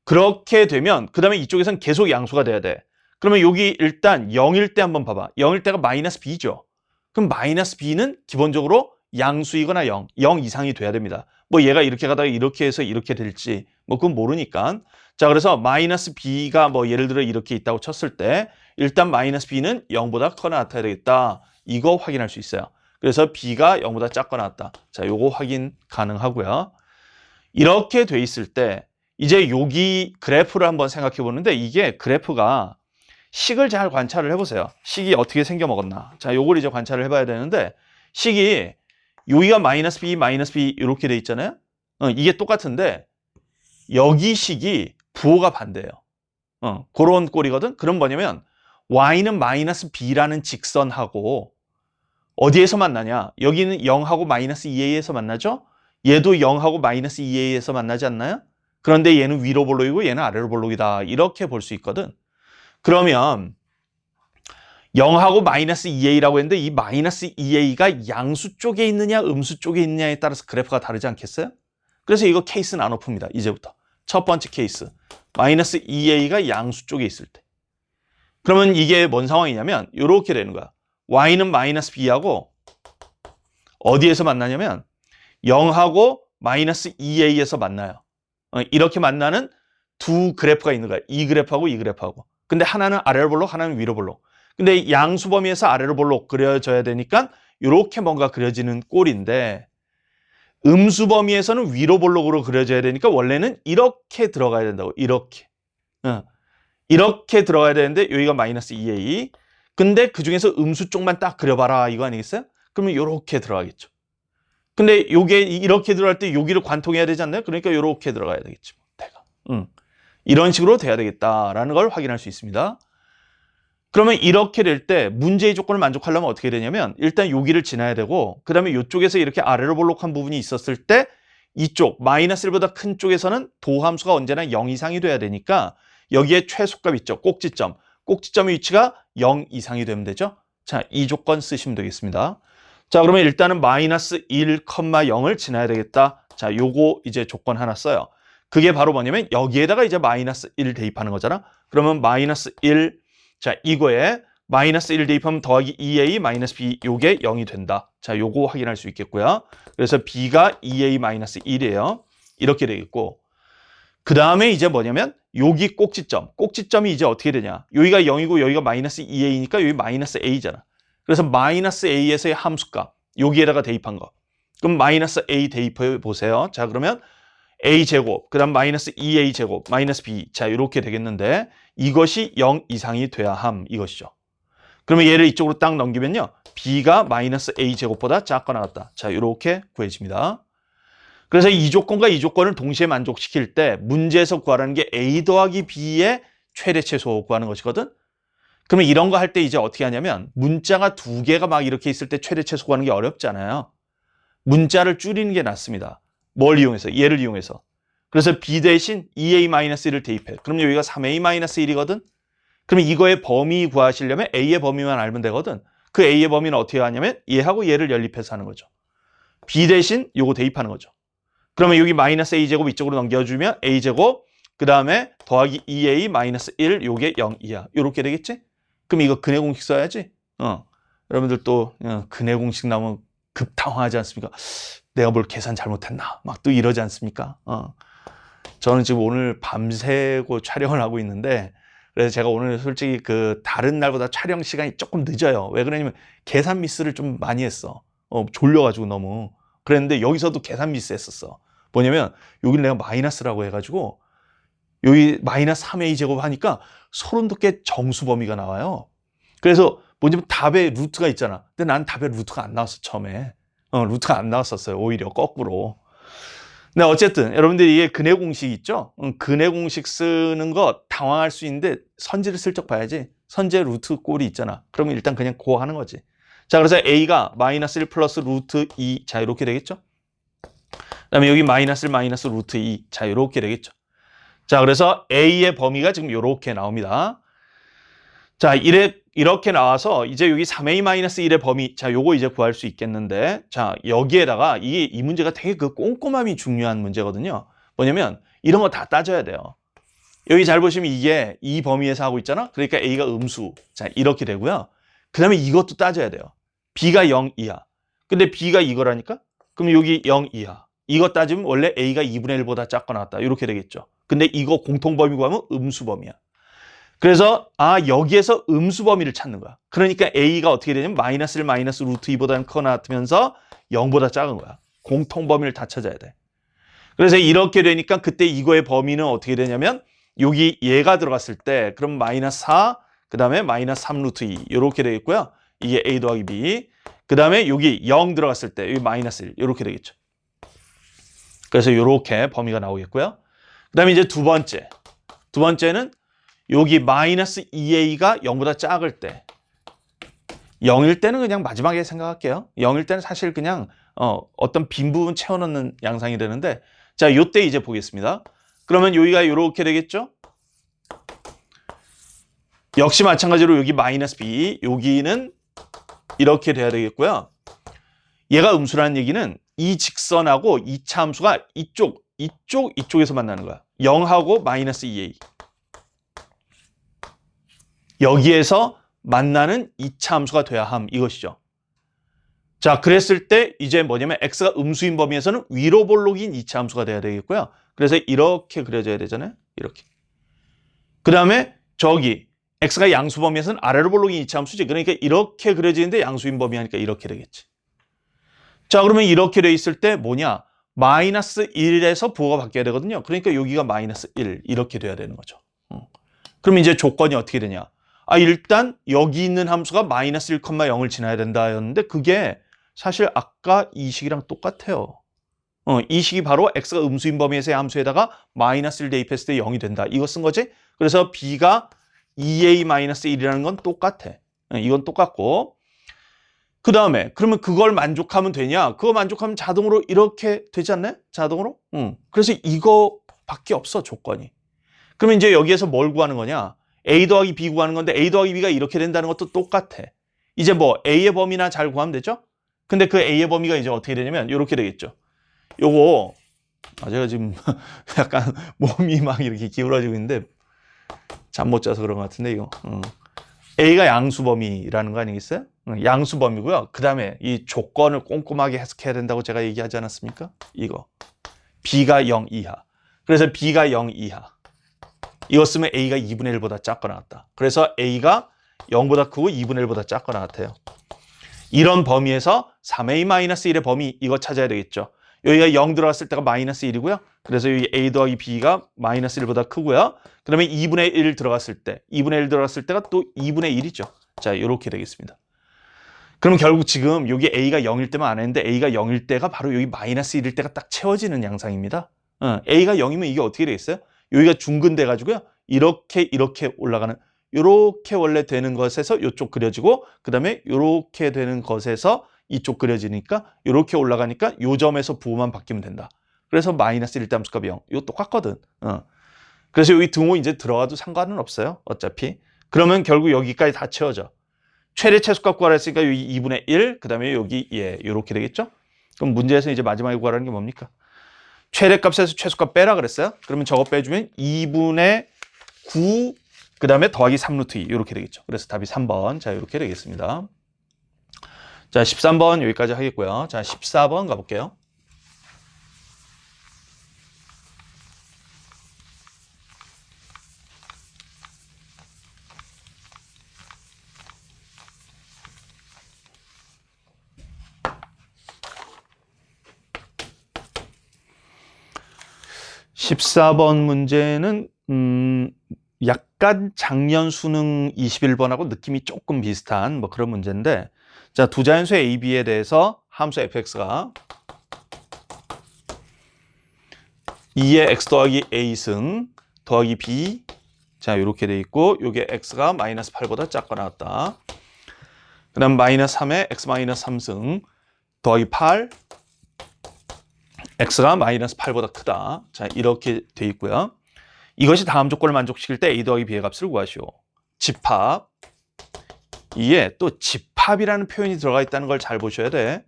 그렇게 되면 그 다음에 이쪽에서는 계속 양수가 돼야 돼. 그러면 여기 일단 0일 때 한번 봐봐. 0일 때가 마이너스 b죠. 그럼 마이너스 b는 기본적으로 양수이거나 0 이상이 돼야 됩니다. 뭐 얘가 이렇게 가다가 이렇게 해서 이렇게 될지 뭐 그건 모르니까. 자, 그래서 마이너스 b가 뭐 예를 들어 이렇게 있다고 쳤을 때 일단 마이너스 b는 0보다 커나 같아야 되겠다. 이거 확인할 수 있어요. 그래서 b가 0보다 작거나 같다. 자, 요거 확인 가능하고요. 이렇게 돼 있을 때 이제 여기 그래프를 한번 생각해 보는데 이게 그래프가 식을 잘 관찰을 해보세요. 식이 어떻게 생겨 먹었나. 자, 요걸 이제 관찰을 해봐야 되는데 식이 여기가 마이너스 b, 마이너스 b 이렇게 돼 있잖아요. 이게 똑같은데 여기 식이 부호가 반대예요. 그런 꼴이거든. 그럼 뭐냐면 y는 마이너스 b라는 직선하고 어디에서 만나냐? 여기는 0하고 마이너스 2a에서 만나죠? 얘도 0하고 마이너스 2a에서 만나지 않나요? 그런데 얘는 위로 볼록이고 얘는 아래로 볼록이다. 이렇게 볼 수 있거든. 그러면 0하고 마이너스 2a라고 했는데 이 마이너스 2a가 양수 쪽에 있느냐 음수 쪽에 있느냐에 따라서 그래프가 다르지 않겠어요? 그래서 이거 케이스 나눠 풉니다. 이제부터. 첫 번째 케이스. 마이너스 2a가 양수 쪽에 있을 때. 그러면 이게 뭔 상황이냐면 이렇게 되는 거야. y는 마이너스 b하고 어디에서 만나냐면 0하고 마이너스 2a에서 만나요. 이렇게 만나는 두 그래프가 있는 거야. 이 그래프하고 이 그래프하고. 근데 하나는 아래로 볼록, 하나는 위로 볼록. 근데 양수 범위에서 아래로 볼록 그려져야 되니까 이렇게 뭔가 그려지는 꼴인데 음수 범위에서는 위로 볼록으로 그려져야 되니까 원래는 이렇게 들어가야 된다고. 이렇게. 이렇게 들어가야 되는데 여기가 마이너스 2a. 근데 그중에서 음수 쪽만 딱 그려봐라 이거 아니겠어요? 그러면 이렇게 들어가겠죠. 근데 요게 이렇게 들어갈 때 여기를 관통해야 되지 않나요? 그러니까 이렇게 들어가야 되겠지. 대가. 이런 식으로 돼야 되겠다라는 걸 확인할 수 있습니다. 그러면 이렇게 될 때 문제의 조건을 만족하려면 어떻게 되냐면 일단 여기를 지나야 되고 그 다음에 이쪽에서 이렇게 아래로 볼록한 부분이 있었을 때 이쪽 마이너스 1보다 큰 쪽에서는 도함수가 언제나 0 이상이 돼야 되니까 여기에 최소값 있죠. 꼭지점. 꼭지점의 위치가 0 이상이 되면 되죠. 자, 이 조건 쓰시면 되겠습니다. 자, 그러면 일단은 마이너스 1,0을 지나야 되겠다. 자, 요거 이제 조건 하나 써요. 그게 바로 뭐냐면 여기에다가 이제 마이너스 1 대입하는 거잖아. 그러면 마이너스 1, 자, 이거에 마이너스 1 대입하면 더하기 2a 마이너스 b 요게 0이 된다. 자, 요거 확인할 수 있겠고요. 그래서 b가 2a 마이너스 1이에요. 이렇게 되겠고 그 다음에 이제 뭐냐면 여기 꼭지점이 이제 어떻게 되냐. 여기가 0이고 여기가 마이너스 2a니까 여기 마이너스 a잖아. 그래서 마이너스 a에서의 함수값 여기에다가 대입한 거. 그럼 마이너스 a 대입해 보세요. 자, 그러면 a제곱, 그 다음 마이너스 2a제곱, 마이너스 b. 자, 이렇게 되겠는데 이것이 0 이상이 돼야 함 이것이죠. 그러면 얘를 이쪽으로 딱 넘기면요. b가 마이너스 a제곱보다 작거나 같다. 자, 이렇게 구해집니다. 그래서 이 조건과 이 조건을 동시에 만족시킬 때 문제에서 구하라는 게 a 더하기 b의 최대 최소 구하는 것이거든. 그러면 이런 거 할 때 이제 어떻게 하냐면 문자가 두 개가 막 이렇게 있을 때 최대 최소 구하는 게 어렵잖아요. 문자를 줄이는 게 낫습니다. 뭘 이용해서? 얘를 이용해서. 그래서 b 대신 2a-1을 대입해. 그럼 여기가 3a-1이거든. 그러면 이거의 범위 구하시려면 a의 범위만 알면 되거든. 그 a의 범위는 어떻게 하냐면 얘하고 얘를 연립해서 하는 거죠. b 대신 요거 대입하는 거죠. 그러면 여기 마이너스 a제곱 이쪽으로 넘겨주면 a제곱 그 다음에 더하기 2a-1 요게 0이야. 요렇게 되겠지? 그럼 이거 근해 공식 써야지. 여러분들 또 근해 공식 나오면 급 당황하지 않습니까? 내가 뭘 계산 잘못했나? 막 또 이러지 않습니까? 저는 지금 오늘 밤새고 촬영을 하고 있는데 그래서 제가 오늘 솔직히 그 다른 날보다 촬영 시간이 조금 늦어요. 왜 그러냐면 계산 미스를 좀 많이 했어. 졸려가지고 너무. 그랬는데 여기서도 계산 미스 했었어. 뭐냐면 여기를 내가 마이너스라고 해가지고 여기 마이너스 3a 제곱 하니까 소름 돋게 정수 범위가 나와요. 그래서 뭐냐면 답에 루트가 있잖아. 근데 난 답에 루트가 안 나왔어 처음에. 루트가 안 나왔었어요. 오히려 거꾸로. 근데 어쨌든 여러분들이 이게 근해 공식 있죠? 근해 공식 쓰는 거 당황할 수 있는데 선지를 슬쩍 봐야지. 선지에 루트 꼴이 있잖아. 그러면 일단 그냥 고 하는 거지. 자, 그래서 a가 마이너스 1 플러스 루트 2. 자, 이렇게 되겠죠? 그 다음에 여기 마이너스 1 마이너스 루트 2. 자, 이렇게 되겠죠? 자, 그래서 a의 범위가 지금 이렇게 나옵니다. 자, 이렇게 나와서 이제 여기 3a-1의 범위. 자, 요거 이제 구할 수 있겠는데. 자, 여기에다가 이 문제가 되게 그 꼼꼼함이 중요한 문제거든요. 뭐냐면 이런 거 다 따져야 돼요. 여기 잘 보시면 이게 이 범위에서 하고 있잖아. 그러니까 a가 음수. 자, 이렇게 되고요. 그 다음에 이것도 따져야 돼요. b가 0 이하. 근데 b가 이거라니까? 그럼 여기 0 이하. 이거 따지면 원래 a가 2분의 1보다 작거나 같다. 이렇게 되겠죠. 근데 이거 공통범위 구하면 음수범위야. 그래서 여기에서 음수범위를 찾는 거야. 그러니까 a가 어떻게 되냐면 마이너스 1 마이너스 루트 2보다는 크거나 같으면서 0보다 작은 거야. 공통범위를 다 찾아야 돼. 그래서 이렇게 되니까 그때 이거의 범위는 어떻게 되냐면 여기 얘가 들어갔을 때 그럼 마이너스 4, 그 다음에 마이너스 3 루트 2 이렇게 되겠고요. 이게 A 더하기 B. 그 다음에 여기 0 들어갔을 때 여기 마이너스 1 이렇게 되겠죠. 그래서 이렇게 범위가 나오겠고요. 그 다음에 이제 두 번째는 여기 마이너스 2a가 0보다 작을 때 0일 때는 그냥 마지막에 생각할게요. 0일 때는 사실 그냥 어떤 빈 부분 채워넣는 양상이 되는데 자, 요때 이제 보겠습니다. 그러면 여기가 이렇게 되겠죠? 역시 마찬가지로 여기 마이너스 b, 여기는 이렇게 돼야 되겠고요. 얘가 음수라는 얘기는 이 직선하고 2차 함수가 이쪽에서 만나는 거야. 0하고 마이너스 2a. 여기에서 만나는 2차 함수가 돼야 함 이것이죠. 자, 그랬을 때 이제 뭐냐면 x가 음수인 범위에서는 위로 볼록인 2차 함수가 돼야 되겠고요. 그래서 이렇게 그려져야 되잖아요. 이렇게. 그 다음에 저기 x가 양수 범위에서는 아래로 볼록인 2차 함수지. 그러니까 이렇게 그려지는데 양수인 범위 하니까 이렇게 되겠지. 자, 그러면 이렇게 돼 있을 때 뭐냐? 마이너스 1에서 부호가 바뀌어야 되거든요. 그러니까 여기가 마이너스 1 이렇게 돼야 되는 거죠. 그럼 이제 조건이 어떻게 되냐? 일단 여기 있는 함수가 마이너스 1,0을 지나야 된다였는데 그게 사실 아까 이 식이랑 똑같아요. 이 식이 바로 x가 음수인 범위에서의 함수에다가 마이너스 1 대입했을 때 0이 된다. 이거 쓴 거지? 그래서 b가 2a-1이라는 건 똑같아. 이건 똑같고. 그 다음에 그러면 그걸 만족하면 되냐? 그거 만족하면 자동으로 이렇게 되지 않나요? 자동으로? 그래서 이거밖에 없어, 조건이. 그러면 이제 여기에서 뭘 구하는 거냐? a 더하기 b 구하는 건데 a 더하기 b가 이렇게 된다는 것도 똑같아. 이제 뭐 a의 범위나 잘 구하면 되죠? 근데 그 a의 범위가 이제 어떻게 되냐면 이렇게 되겠죠. 요거 제가 지금 약간 몸이 막 이렇게 기울어지고 있는데 잠 못 자서 그런 것 같은데 이거. a가 양수 범위라는 거 아니겠어요? 양수 범위고요. 그 다음에 이 조건을 꼼꼼하게 해석해야 된다고 제가 얘기하지 않았습니까? 이거. b가 0 이하. 그래서 b가 0 이하. 이거 쓰면 a가 2분의 1보다 작거나 같다. 그래서 a가 0보다 크고 2분의 1보다 작거나 같아요. 이런 범위에서 3a-1의 범위 이거 찾아야 되겠죠. 여기가 0 들어갔을 때가 마이너스 1이고요. 그래서 여기 a 더하기 b가 마이너스 1보다 크고요. 그 다음에 2분의 1 들어갔을 때 2분의 1 들어갔을 때가 또 2분의 1이죠. 자, 이렇게 되겠습니다. 그럼 결국 지금 여기 a가 0일 때만 안 했는데 a가 0일 때가 바로 여기 마이너스 1일 때가 딱 채워지는 양상입니다. a가 0이면 이게 어떻게 되겠어요? 여기가 중근돼 가지고요. 이렇게 올라가는 이렇게 원래 되는 것에서 이쪽 그려지고 그 다음에 이렇게 되는 것에서 이쪽 그려지니까 이렇게 올라가니까 이 점에서 부호만 바뀌면 된다. 그래서 마이너스 1대 함수값이 0. 이거 똑같거든. 그래서 여기 등호 이제 들어가도 상관은 없어요. 어차피. 그러면 결국 여기까지 다 채워져. 최대 최소값 구하라 했으니까 여기 2분의 1, 그 다음에 여기 이렇게 되겠죠? 그럼 문제에서 이제 마지막에 구하라는 게 뭡니까? 최대값에서 최소값 빼라 그랬어요? 그러면 저거 빼주면 2분의 9, 그 다음에 더하기 3루트 2 이렇게 되겠죠. 그래서 답이 3번. 자, 이렇게 되겠습니다. 자, 13번 여기까지 하겠고요. 자, 14번 가볼게요. (14번) 문제는 약간 작년 수능 21번하고 느낌이 조금 비슷한 뭐 그런 문제인데, 자, 두 자연수 a, b에 대해서 함수 fx가 2의 x 더하기 a승 더하기 b, 자, 이렇게 돼 있고 요게 x가 마이너스 8보다 작거나 같다. 그 다음 마이너스 3의 x 마이너스 3승 더하기 8, x가 마이너스 8보다 크다. 자, 이렇게 돼 있고요. 이것이 다음 조건을 만족시킬 때 a 더하기 b의 값을 구하시오. 집합. 이에 또 집합이라는 표현이 들어가 있다는 걸 잘 보셔야 돼.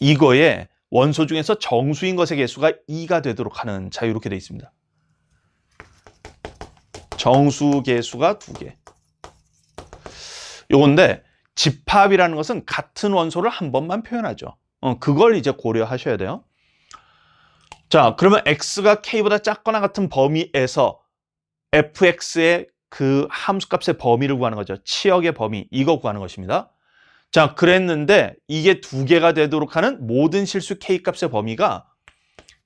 이거에 원소 중에서 정수인 것의 개수가 2가 되도록 하는, 자, 이렇게 돼 있습니다. 정수 개수가 2개. 요건데 집합이라는 것은 같은 원소를 한 번만 표현하죠. 그걸 이제 고려하셔야 돼요. 자, 그러면 x가 k보다 작거나 같은 범위에서 fx의 그 함수값의 범위를 구하는 거죠. 치역의 범위, 이거 구하는 것입니다. 자, 그랬는데 이게 2개가 되도록 하는 모든 실수 k값의 범위가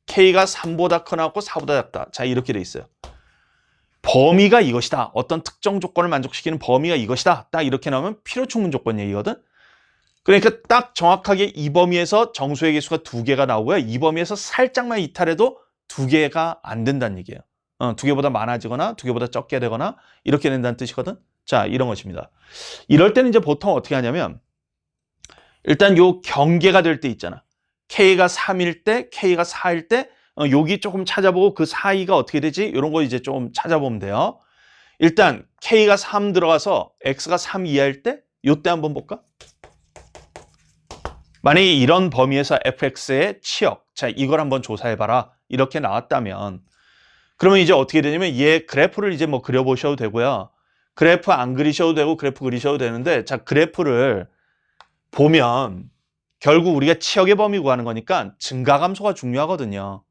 K가 3보다 커나고 4보다 작다. 자, 이렇게 돼 있어요. 범위가 이것이다. 어떤 특정 조건을 만족시키는 범위가 이것이다. 딱 이렇게 나오면 필요충분 조건 얘기거든. 그러니까 딱 정확하게 이 범위에서 정수의 개수가 2개가 나오고요. 이 범위에서 살짝만 이탈해도 2개가 안 된다는 얘기예요. 2개보다 많아지거나 2개보다 적게 되거나 이렇게 된다는 뜻이거든. 자, 이런 것입니다. 이럴 때는 이제 보통 어떻게 하냐면 일단 요 경계가 될 때 있잖아. K가 3일 때, K가 4일 때 여기 조금 찾아보고 그 사이가 어떻게 되지? 이런 거 이제 좀 찾아보면 돼요. 일단 K가 3 들어가서 X가 3 이하일 때 요때 한번 볼까? 만약에 이런 범위에서 fx의 치역, 자, 이걸 한번 조사해봐라. 이렇게 나왔다면 그러면 이제 어떻게 되냐면 얘 그래프를 이제 뭐 그려보셔도 되고요. 그래프 안 그리셔도 되고 그래프 그리셔도 되는데 자, 그래프를 보면 결국 우리가 치역의 범위 구하는 거니까 증가함수가 중요하거든요.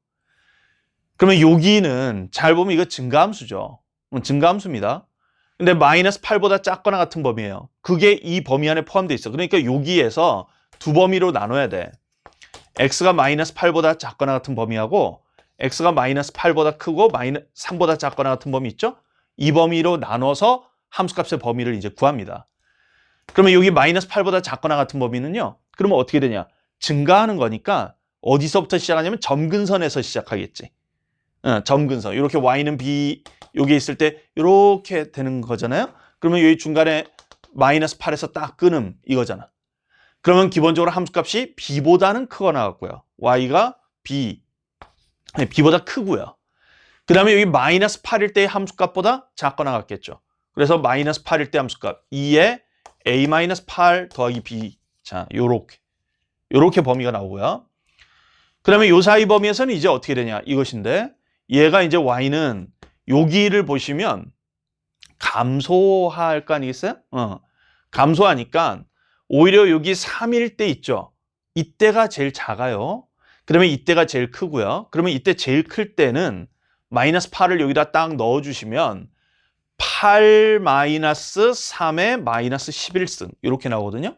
그러면 여기는 잘 보면 이거 증가함수죠. 증가함수입니다. 근데 마이너스 8보다 작거나 같은 범위예요. 그게 이 범위 안에 포함되어 있어. 그러니까 여기에서 두 범위로 나눠야 돼. x가 마이너스 8보다 작거나 같은 범위하고 x가 마이너스 8보다 크고 마이너스 3보다 작거나 같은 범위 있죠? 이 범위로 나눠서 함수값의 범위를 이제 구합니다. 그러면 여기 마이너스 8보다 작거나 같은 범위는요. 그러면 어떻게 되냐? 증가하는 거니까 어디서부터 시작하냐면 점근선에서 시작하겠지. 점근선. 이렇게 y는 b 여기 있을 때 이렇게 되는 거잖아요. 그러면 여기 중간에 마이너스 8에서 딱 끊음 이거잖아. 그러면 기본적으로 함수값이 b보다는 크거나 같고요. y가 b보다 크고요. 그 다음에 여기 마이너스 8일 때의 함수값보다 작거나 같겠죠. 그래서 마이너스 8일 때 함수값 2에 a-8 더하기 b. 자, 요렇게 범위가 나오고요. 그 다음에 요 사이 범위에서는 이제 어떻게 되냐 이것인데 얘가 이제 y는 여기를 보시면 감소할 거 아니겠어요? 감소하니까 오히려 여기 3일 때 있죠. 이때가 제일 작아요. 그러면 이때가 제일 크고요. 그러면 이때 제일 클 때는 마이너스 8을 여기다 딱 넣어주시면 8 마이너스 3의 마이너스 11승 이렇게 나오거든요.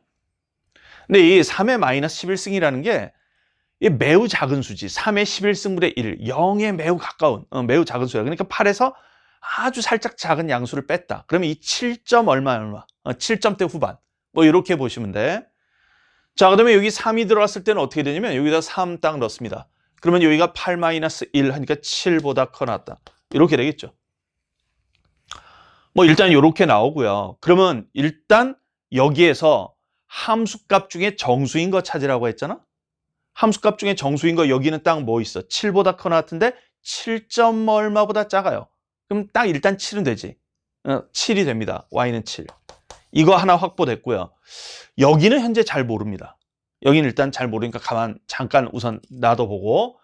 근데 이 3의 마이너스 11승이라는 게 매우 작은 수지. 3의 11승분의 1, 0에 매우 가까운 매우 작은 수야. 그러니까 8에서 아주 살짝 작은 양수를 뺐다. 그러면 이 7점 얼마 7점대 후반 뭐 이렇게 보시면 돼. 자, 그다음에 여기 3이 들어갔을 때는 어떻게 되냐면 여기다 3 딱 넣습니다. 그러면 여기가 8 마이너스 1 하니까 7보다 커 나왔다. 이렇게 되겠죠. 뭐 일단 이렇게 나오고요. 그러면 일단 여기에서 함수값 중에 정수인 거 찾으라고 했잖아. 함수값 중에 정수인 거 여기는 딱 뭐 있어? 7보다 커 나왔던데 7점 얼마보다 작아요. 그럼 딱 일단 7은 되지. 7이 됩니다. y는 7. 이거 하나 확보됐고요. 여기는 현재 잘 모릅니다. 여기는 일단 잘 모르니까 잠깐 우선 놔둬보고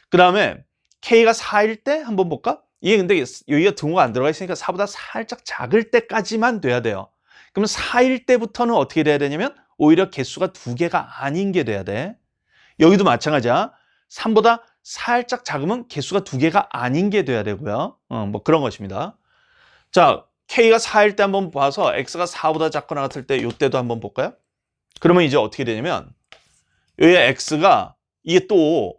그 다음에 K가 4일 때 한번 볼까? 이게 근데 여기가 등호가 안 들어가 있으니까 4보다 살짝 작을 때까지만 돼야 돼요. 그러면 4일 때부터는 어떻게 돼야 되냐면 오히려 개수가 2개가 아닌 게 돼야 돼. 여기도 마찬가지야. 3보다 살짝 작으면 개수가 2개가 아닌 게 돼야 되고요. 뭐 그런 것입니다. 자, K가 4일 때 한번 봐서 X가 4보다 작거나 같을 때 이때도 한번 볼까요? 그러면 이제 어떻게 되냐면 여기 X가 이게 또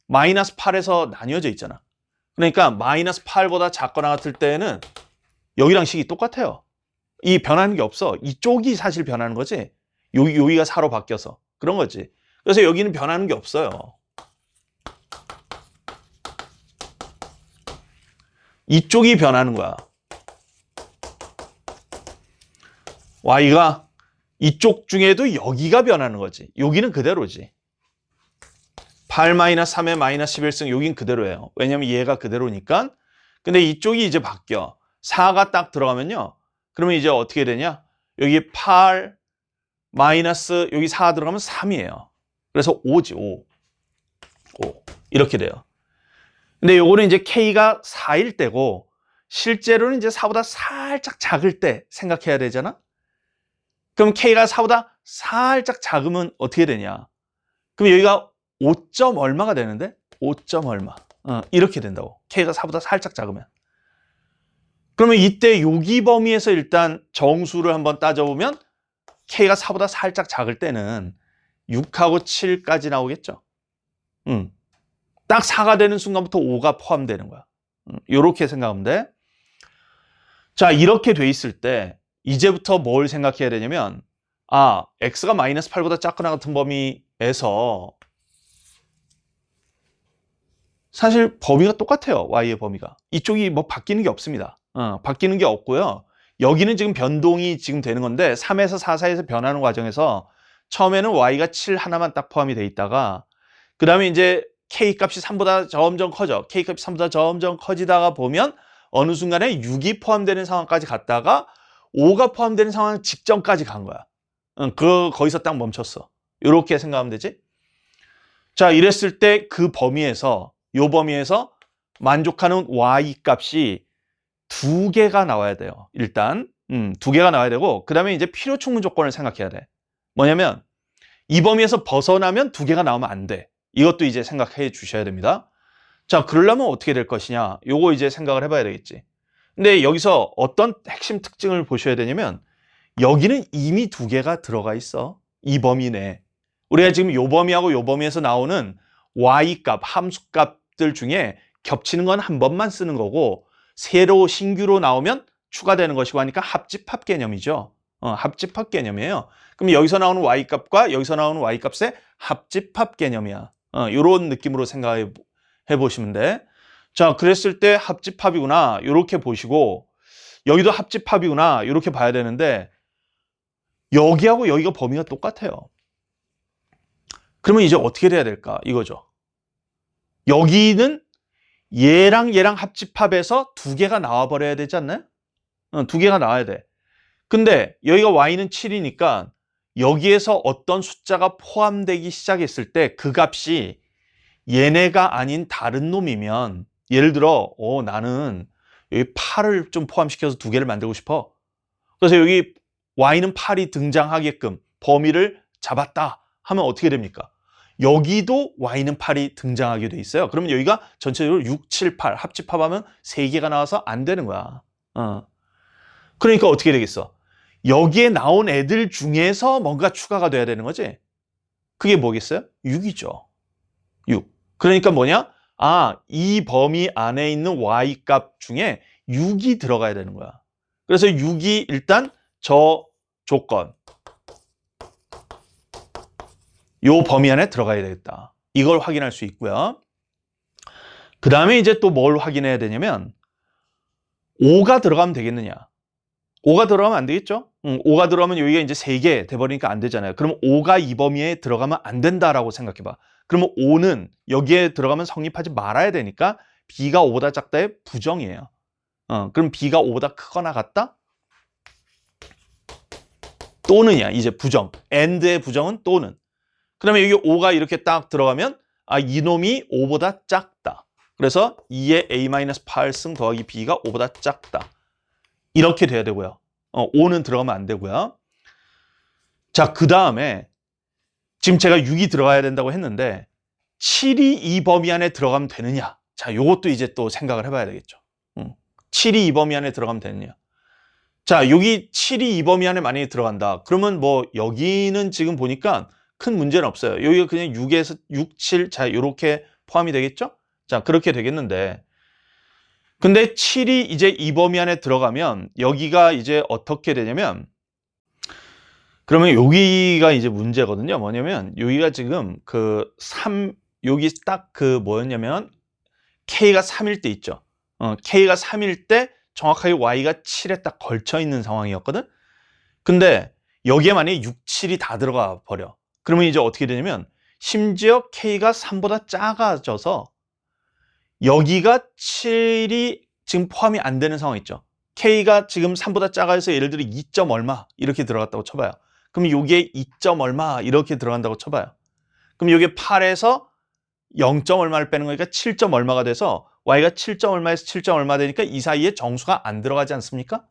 마이너스 8에서 나뉘어져 있잖아. 그러니까 마이너스 8보다 작거나 같을 때는 여기랑 식이 똑같아요. 이 변하는 게 없어. 이쪽이 사실 변하는 거지. 여기가 4로 바뀌어서 그런 거지. 그래서 여기는 변하는 게 없어요. 이쪽이 변하는 거야. y가 이쪽 중에도 여기가 변하는 거지. 여기는 그대로지. 8-3의 마이너스 11승 여긴 그대로예요. 왜냐면 얘가 그대로니까. 근데 이쪽이 이제 바뀌어. 4가 딱 들어가면요. 그러면 이제 어떻게 되냐? 여기 8 마이너스 여기 4 들어가면 3이에요. 그래서 5지. 5. 이렇게 돼요. 근데 요거는 이제 K가 4일 때고 실제로는 이제 4보다 살짝 작을 때 생각해야 되잖아. 그럼 K가 4보다 살짝 작으면 어떻게 되냐? 그럼 여기가 5점 얼마가 되는데? 5점 얼마. 이렇게 된다고. K가 4보다 살짝 작으면. 그러면 이때 여기 범위에서 일단 정수를 한번 따져보면 K가 4보다 살짝 작을 때는 6하고 7까지 나오겠죠. 딱 4가 되는 순간부터 5가 포함되는 거야. 이렇게 생각하면 돼. 자, 이렇게 돼 있을 때 이제부터 뭘 생각해야 되냐면 x가 마이너스 8보다 작거나 같은 범위에서 사실 범위가 똑같아요. y의 범위가. 이쪽이 뭐 바뀌는 게 없습니다. 바뀌는 게 없고요. 여기는 지금 변동이 지금 되는 건데 3에서 4 사이에서 변하는 과정에서 처음에는 y가 7 하나만 딱 포함이 돼 있다가 그 다음에 이제 k 값이 3보다 점점 커져. k 값이 3보다 점점 커지다가 보면 어느 순간에 6이 포함되는 상황까지 갔다가 5가 포함되는 상황 직전까지 간 거야. 거기서 딱 멈췄어. 이렇게 생각하면 되지. 자, 이랬을 때 그 범위에서 요 범위에서 만족하는 y 값이 2개가 나와야 돼요. 일단 2개가 나와야 되고 그 다음에 이제 필요 충분 조건을 생각해야 돼. 뭐냐면 이 범위에서 벗어나면 2개가 나오면 안 돼. 이것도 이제 생각해 주셔야 됩니다. 자, 그러려면 어떻게 될 것이냐? 요거 이제 생각을 해봐야 되겠지. 근데 여기서 어떤 핵심 특징을 보셔야 되냐면 여기는 이미 2개가 들어가 있어. 이 범위 내에. 우리가 지금 요 범위하고 요 범위에서 나오는 y값, 함수값들 중에 겹치는 건 한 번만 쓰는 거고 새로 신규로 나오면 추가되는 것이고 하니까 합집합 개념이죠. 합집합 개념이에요. 그럼 여기서 나오는 y값과 여기서 나오는 y값의 합집합 개념이야. 이런 느낌으로 생각해 보시면 돼. 자, 그랬을 때 합집합이구나 이렇게 보시고 여기도 합집합이구나 이렇게 봐야 되는데 여기하고 여기가 범위가 똑같아요. 그러면 이제 어떻게 돼야 될까 이거죠. 여기는 얘랑 얘랑 합집합해서 2개가 나와 버려야 되지 않나요? 2개가 나와야 돼. 근데 여기가 y는 7이니까 여기에서 어떤 숫자가 포함되기 시작했을 때 그 값이 얘네가 아닌 다른 놈이면 예를 들어 나는 여기 8을 좀 포함시켜서 2개를 만들고 싶어. 그래서 여기 y는 8이 등장하게끔 범위를 잡았다 하면 어떻게 됩니까? 여기도 y는 8이 등장하게 돼 있어요. 그러면 여기가 전체적으로 6, 7, 8 합집합하면 3개가 나와서 안 되는 거야. 그러니까 어떻게 되겠어? 여기에 나온 애들 중에서 뭔가 추가가 돼야 되는 거지. 그게 뭐겠어요? 6이죠. 6. 그러니까 뭐냐? 이 범위 안에 있는 y 값 중에 6이 들어가야 되는 거야. 그래서 6이 일단 저 조건 요 범위 안에 들어가야 되겠다. 이걸 확인할 수 있고요. 그 다음에 이제 또 뭘 확인해야 되냐면 5가 들어가면 되겠느냐. 5가 들어가면 안 되겠죠? 5가 들어가면 여기가 이제 3개 돼버리니까 안 되잖아요. 그럼 5가 이 범위에 들어가면 안 된다라고 생각해봐. 그러면 5는 여기에 들어가면 성립하지 말아야 되니까 b가 5보다 작다의 부정이에요. 그럼 b가 5보다 크거나 같다? 또는이야. 이제 부정. and의 부정은 또는. 그러면 여기 5가 이렇게 딱 들어가면 이놈이 5보다 작다. 그래서 2의 a-8승 더하기 b가 5보다 작다. 이렇게 돼야 되고요. 5는 들어가면 안 되고요. 자, 그 다음에 지금 제가 6이 들어가야 된다고 했는데 7이 이 범위 안에 들어가면 되느냐. 자, 요것도 이제 또 생각을 해봐야 되겠죠. 7이 이 범위 안에 들어가면 되느냐. 자, 여기 7이 이 범위 안에 만약에 들어간다. 그러면 뭐 여기는 지금 보니까 큰 문제는 없어요. 여기가 그냥 6에서 6, 7, 자, 요렇게 포함이 되겠죠? 자, 그렇게 되겠는데 근데 7이 이제 이 범위 안에 들어가면 여기가 이제 어떻게 되냐면 그러면 여기가 이제 문제거든요. 뭐냐면 여기가 지금 그 3 여기 딱 그 뭐였냐면 K가 3일 때 있죠. K가 3일 때 정확하게 Y가 7에 딱 걸쳐 있는 상황이었거든. 근데 여기에 만약에 6, 7이 다 들어가 버려. 그러면 이제 어떻게 되냐면 심지어 K가 3보다 작아져서 여기가 7이 지금 포함이 안 되는 상황 있죠. K가 지금 3보다 작아서 예를 들어 2점 얼마 이렇게 들어갔다고 쳐봐요. 그럼 요게 2점 얼마 이렇게 들어간다고 쳐봐요. 그럼 요게 8에서 0점 얼마를 빼는 거니까 7점 얼마가 돼서 Y가 7점 얼마에서 7점 얼마 되니까 이 사이에 정수가 안 들어가지 않습니까?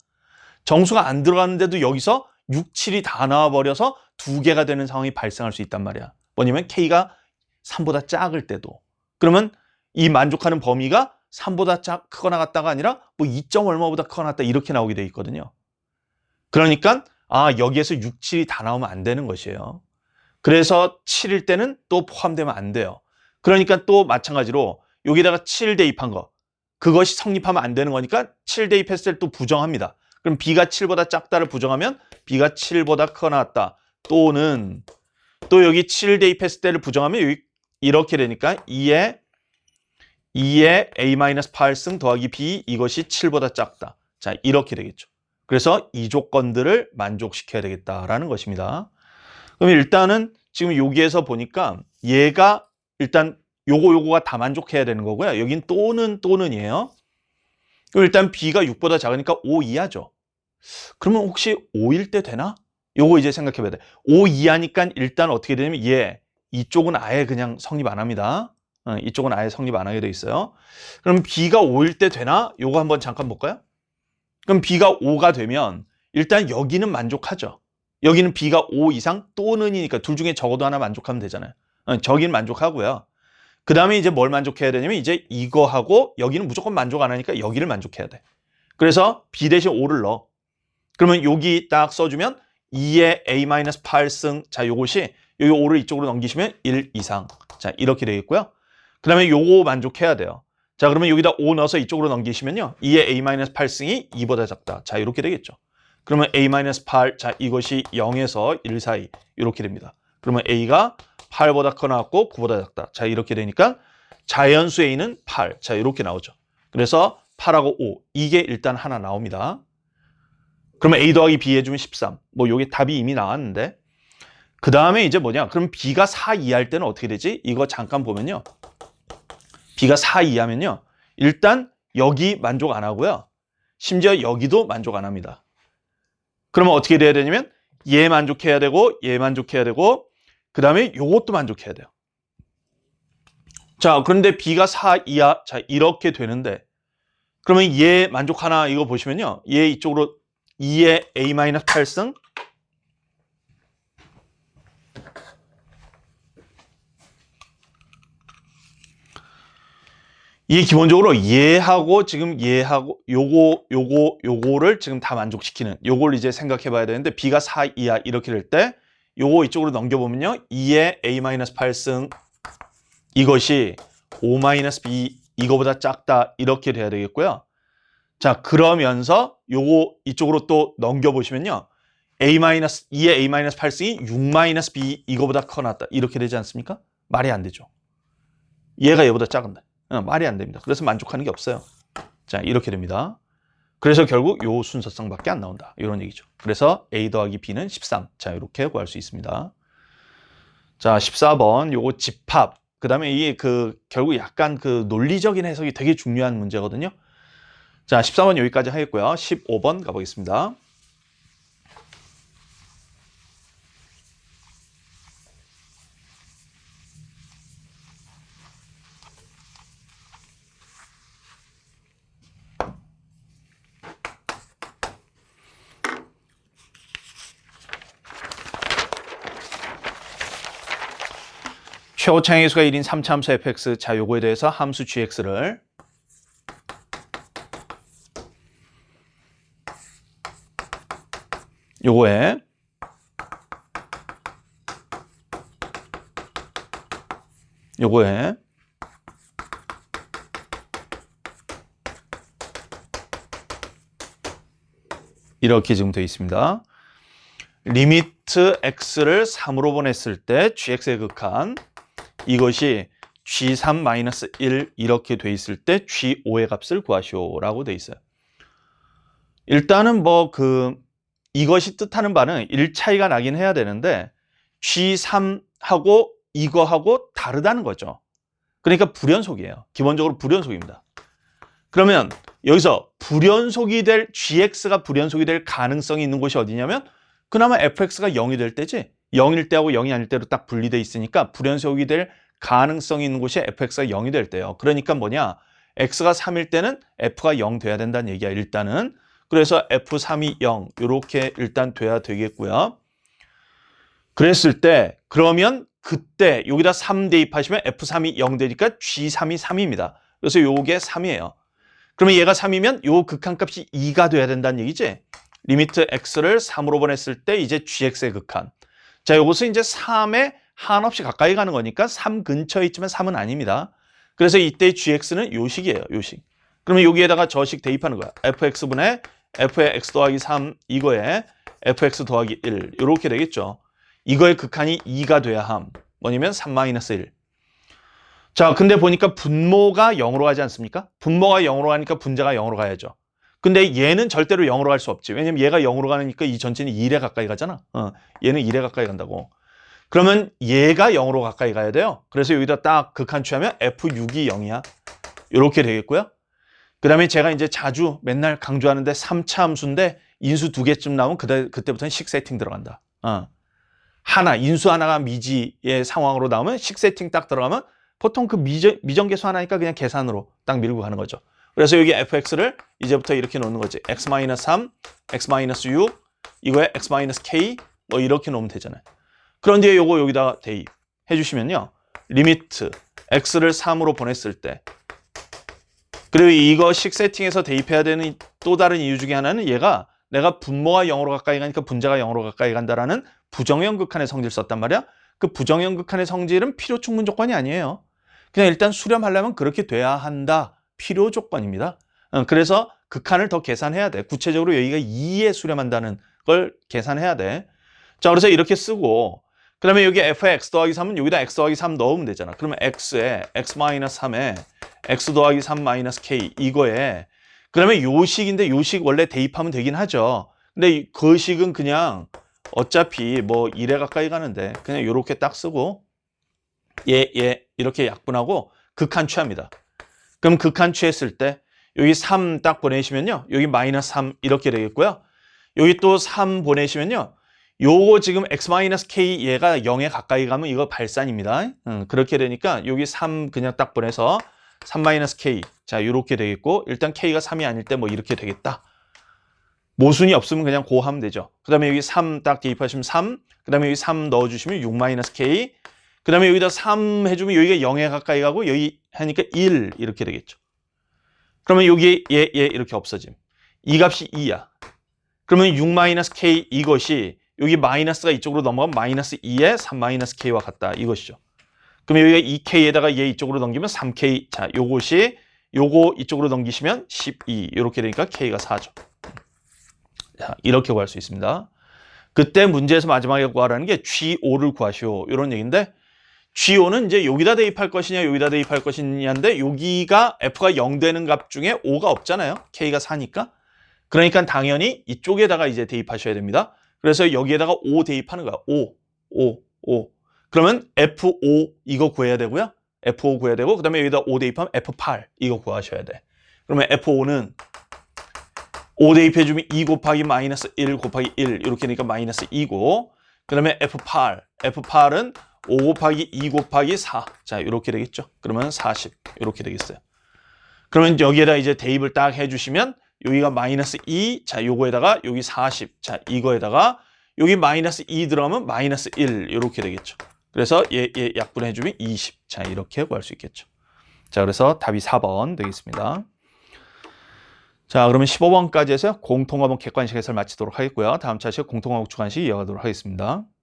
정수가 안 들어가는데도 여기서 6, 7이 다 나와버려서 2개가 되는 상황이 발생할 수 있단 말이야. 뭐냐면 K가 3보다 작을 때도. 그러면 이 만족하는 범위가 3보다 크거나 같다가 아니라 뭐 2점 얼마보다 크거나 같다 이렇게 나오게 돼 있거든요. 그러니까 여기에서 6, 7이 다 나오면 안 되는 것이에요. 그래서 7일 때는 또 포함되면 안 돼요. 그러니까 또 마찬가지로 여기다가 7 대입한 거. 그것이 성립하면 안 되는 거니까 7 대입했을 때 또 부정합니다. 그럼 B가 7보다 작다를 부정하면 B가 7보다 크거나 같다. 또는 또 여기 7 대입했을 때를 부정하면 여기 이렇게 되니까 2의 A-8승 더하기 B 이것이 7보다 작다. 자, 이렇게 되겠죠. 그래서 이 조건들을 만족시켜야 되겠다라는 것입니다. 그럼 일단은 지금 여기에서 보니까 얘가 일단 요거가 다 만족해야 되는 거고요. 여긴 또는이에요. 그럼 일단 B가 6보다 작으니까 5 이하죠. 그러면 혹시 5일 때 되나? 요거 이제 생각해 봐야 돼. 5 이하니까 일단 어떻게 되냐면 이쪽은 아예 그냥 성립 안 합니다. 이쪽은 아예 성립 안 하게 돼 있어요. 그럼 B가 5일 때 되나? 요거 한번 잠깐 볼까요? 그럼 B가 5가 되면 일단 여기는 만족하죠. 여기는 B가 5 이상 또는이니까 둘 중에 적어도 하나 만족하면 되잖아요. 저기는 만족하고요. 그 다음에 이제 뭘 만족해야 되냐면 이제 이거하고 여기는 무조건 만족 안 하니까 여기를 만족해야 돼. 그래서 B 대신 5를 넣어. 그러면 여기 딱 써주면 2의 A-8승. 자, 요것이 여기 5를 이쪽으로 넘기시면 1 이상. 자, 이렇게 되겠고요. 그 다음에 요거 만족해야 돼요. 자, 그러면 여기다 5 넣어서 이쪽으로 넘기시면요. 2의 A-8승이 2보다 작다. 자, 이렇게 되겠죠. 그러면 A-8, 자, 이것이 0에서 1 사이 이렇게 됩니다. 그러면 A가 8보다 커 나왔고 9보다 작다. 자, 이렇게 되니까 자연수 A는 8. 자, 이렇게 나오죠. 그래서 8하고 5. 이게 일단 하나 나옵니다. 그러면 A 더하기 B 해주면 13. 뭐 요게 답이 이미 나왔는데 그 다음에 이제 뭐냐? 그럼 B가 4 이하일 때는 어떻게 되지? 이거 잠깐 보면요. B가 4 이하면요. 일단 여기 만족 안 하고요. 심지어 여기도 만족 안 합니다. 그러면 어떻게 돼야 되냐면 얘 만족해야 되고 얘 만족해야 되고 그 다음에 요것도 만족해야 돼요. 자, 그런데 B가 4 이하. 자, 이렇게 되는데 그러면 얘 만족하나 이거 보시면요. 얘 이쪽으로 2의 A-8승 이게 기본적으로 얘하고 지금 얘하고 요거를 지금 다 만족시키는 요걸 이제 생각해 봐야 되는데 B가 4 이하 이렇게 될 때 요거 이쪽으로 넘겨보면요. 2의 A-8승 이것이 5-B 이거보다 작다 이렇게 돼야 되겠고요. 자, 그러면서 요거 이쪽으로 또 넘겨보시면요. 2의 A-8승이 6-B 이거보다 커 났다 이렇게 되지 않습니까? 말이 안 되죠. 얘가 얘보다 작은데. 말이 안 됩니다. 그래서 만족하는 게 없어요. 자, 이렇게 됩니다. 그래서 결국 요 순서상밖에 안 나온다. 이런 얘기죠. 그래서 A 더하기 B는 13. 자, 이렇게 구할 수 있습니다. 자, 14번 요거 집합. 그 다음에 이게 결국 약간 논리적인 해석이 되게 중요한 문제거든요. 자, 14번 여기까지 하겠고요. 15번 가보겠습니다. 최고차의 수가 1인 3차 함수 fx. 자, 요거에 대해서 함수 gx를 요거에 이렇게 지금 되어 있습니다. 리미트 x를 3으로 보냈을 때 gx의 극한 이것이 g3-1 이렇게 돼 있을 때 g5의 값을 구하시오라고 돼 있어요. 일단은 이것이 뜻하는 바는 1 차이가 나긴 해야 되는데 g3하고 이거하고 다르다는 거죠. 그러니까 불연속이에요. 기본적으로 불연속입니다. 그러면 여기서 gx가 불연속이 될 가능성이 있는 곳이 어디냐면 그나마 fx가 0이 될 때지 0일 때하고 0이 아닐 때로 딱 분리돼 있으니까 불연속이 될 가능성이 있는 곳이 fx가 0이 될 때예요. 그러니까 뭐냐? x가 3일 때는 f가 0 돼야 된다는 얘기야. 일단은. 그래서 f3이 0 이렇게 일단 돼야 되겠고요. 그랬을 때 그러면 그때 여기다 3 대입하시면 f3이 0 되니까 g3이 3입니다. 그래서 요게 3이에요. 그러면 얘가 3이면 요 극한값이 2가 돼야 된다는 얘기지? 리미트 x를 3으로 보냈을 때 이제 gx의 극한. 자, 요것은 이제 3의 한없이 가까이 가는 거니까 3 근처에 있지만 3은 아닙니다. 그래서 이때 gx는 요식이에요. 요식. 그러면 여기에다가 저식 대입하는 거야. fx분의 f의 x 더하기 3 이거에 fx 더하기 1 이렇게 되겠죠. 이거의 극한이 2가 돼야 함. 뭐냐면 3-1. 자, 근데 보니까 분모가 0으로 가지 않습니까? 분모가 0으로 가니까 분자가 0으로 가야죠. 근데 얘는 절대로 0으로 갈 수 없지. 왜냐면 얘가 0으로 가니까 이 전체는 1에 가까이 가잖아. 얘는 1에 가까이 간다고. 그러면 얘가 0으로 가까이 가야 돼요. 그래서 여기다 딱 극한 취하면 f6이 0이야. 이렇게 되겠고요. 그 다음에 제가 이제 자주 맨날 강조하는데 3차 함수인데 인수 2개쯤 나오면 그때부터는 식 세팅 들어간다. 인수 하나가 미지의 상황으로 나오면 식 세팅 딱 들어가면 보통 그 미정계수 하나니까 그냥 계산으로 딱 밀고 가는 거죠. 그래서 여기 fx를 이제부터 이렇게 놓는 거지. x-3, x-6, 이거에 x-k 뭐 이렇게 놓으면 되잖아요. 그런 뒤에 요거 여기다가 대입해 주시면요. 리미트 x를 3으로 보냈을 때 그리고 이거 식 세팅해서 대입해야 되는 또 다른 이유 중에 하나는 얘가 내가 분모가 0으로 가까이 가니까 분자가 0으로 가까이 간다라는 부정형 극한의 성질을 썼단 말이야. 그 부정형 극한의 성질은 필요 충분 조건이 아니에요. 그냥 일단 수렴하려면 그렇게 돼야 한다. 필요 조건입니다. 그래서 극한을 더 계산해야 돼. 구체적으로 여기가 2에 수렴한다는 걸 계산해야 돼. 자, 그래서 이렇게 쓰고 그 다음에 여기 f의 x 더하기 3은 여기다 x 더하기 3 넣으면 되잖아. 그러면 x에 x-3에 x 더하기 3 마이너스 k 이거에 그 다음에 요식인데 요식 원래 대입하면 되긴 하죠. 근데 그 식은 그냥 어차피 뭐 1에 가까이 가는데 그냥 요렇게 딱 쓰고 얘 이렇게 약분하고 극한 취합니다. 그럼 극한 취했을 때 여기 3 딱 보내시면요. 여기 마이너스 3 이렇게 되겠고요. 여기 또 3 보내시면요. 요거 지금 x-k 얘가 0에 가까이 가면 이거 발산입니다. 그렇게 되니까 여기 3 그냥 딱 보내서 3-k 자 요렇게 되겠고 일단 k가 3이 아닐 때 뭐 이렇게 되겠다. 모순이 없으면 그냥 고 하면 되죠. 그 다음에 여기 3 딱 대입하시면 3, 그 다음에 여기 3 넣어주시면 6-k, 그 다음에 여기다 3 해주면 여기가 0에 가까이 가고 여기 하니까 1 이렇게 되겠죠. 그러면 여기 얘 이렇게 없어짐. 이 값이 2야. 그러면 6-k 이것이 여기 마이너스가 이쪽으로 넘어가면 마이너스 2에 3-k와 같다 이것이죠. 그러면 여기가 2k에다가 얘 이쪽으로 넘기면 3k. 자, 요것이 요거 이쪽으로 넘기시면 12 이렇게 되니까 k가 4죠. 자, 이렇게 구할 수 있습니다. 그때 문제에서 마지막에 구하라는 게 G5를 구하시오 이런 얘기인데 G5는 이제 여기다 대입할 것이냐 여기다 대입할 것이냐인데 여기가 F가 0 되는 값 중에 5가 없잖아요. K가 4니까. 그러니까 당연히 이쪽에다가 이제 대입하셔야 됩니다. 그래서 여기에다가 5 대입하는 거야. 5. 그러면 F5 이거 구해야 되고요. F5 구해야 되고 그 다음에 여기다 5 대입하면 F8 이거 구하셔야 돼. 그러면 F5는 5 대입해주면 2 곱하기 마이너스 1 곱하기 1 이렇게 되니까 마이너스 2고 그 다음에 F8은 5 곱하기 2 곱하기 4 자 이렇게 되겠죠. 그러면 40 이렇게 되겠어요. 그러면 여기에다 이제 대입을 딱 해주시면 여기가 마이너스 2 자 요거에다가 여기 40 자 이거에다가 여기 마이너스 2 들어가면 마이너스 1 이렇게 되겠죠. 그래서 얘 약분해주면 20 자 이렇게 구할 수 있겠죠. 자 그래서 답이 4번 되겠습니다. 자 그러면 15번까지 해서 공통과목 객관식 해설 마치도록 하겠고요. 다음 차시 공통과목 주관식 이어가도록 하겠습니다.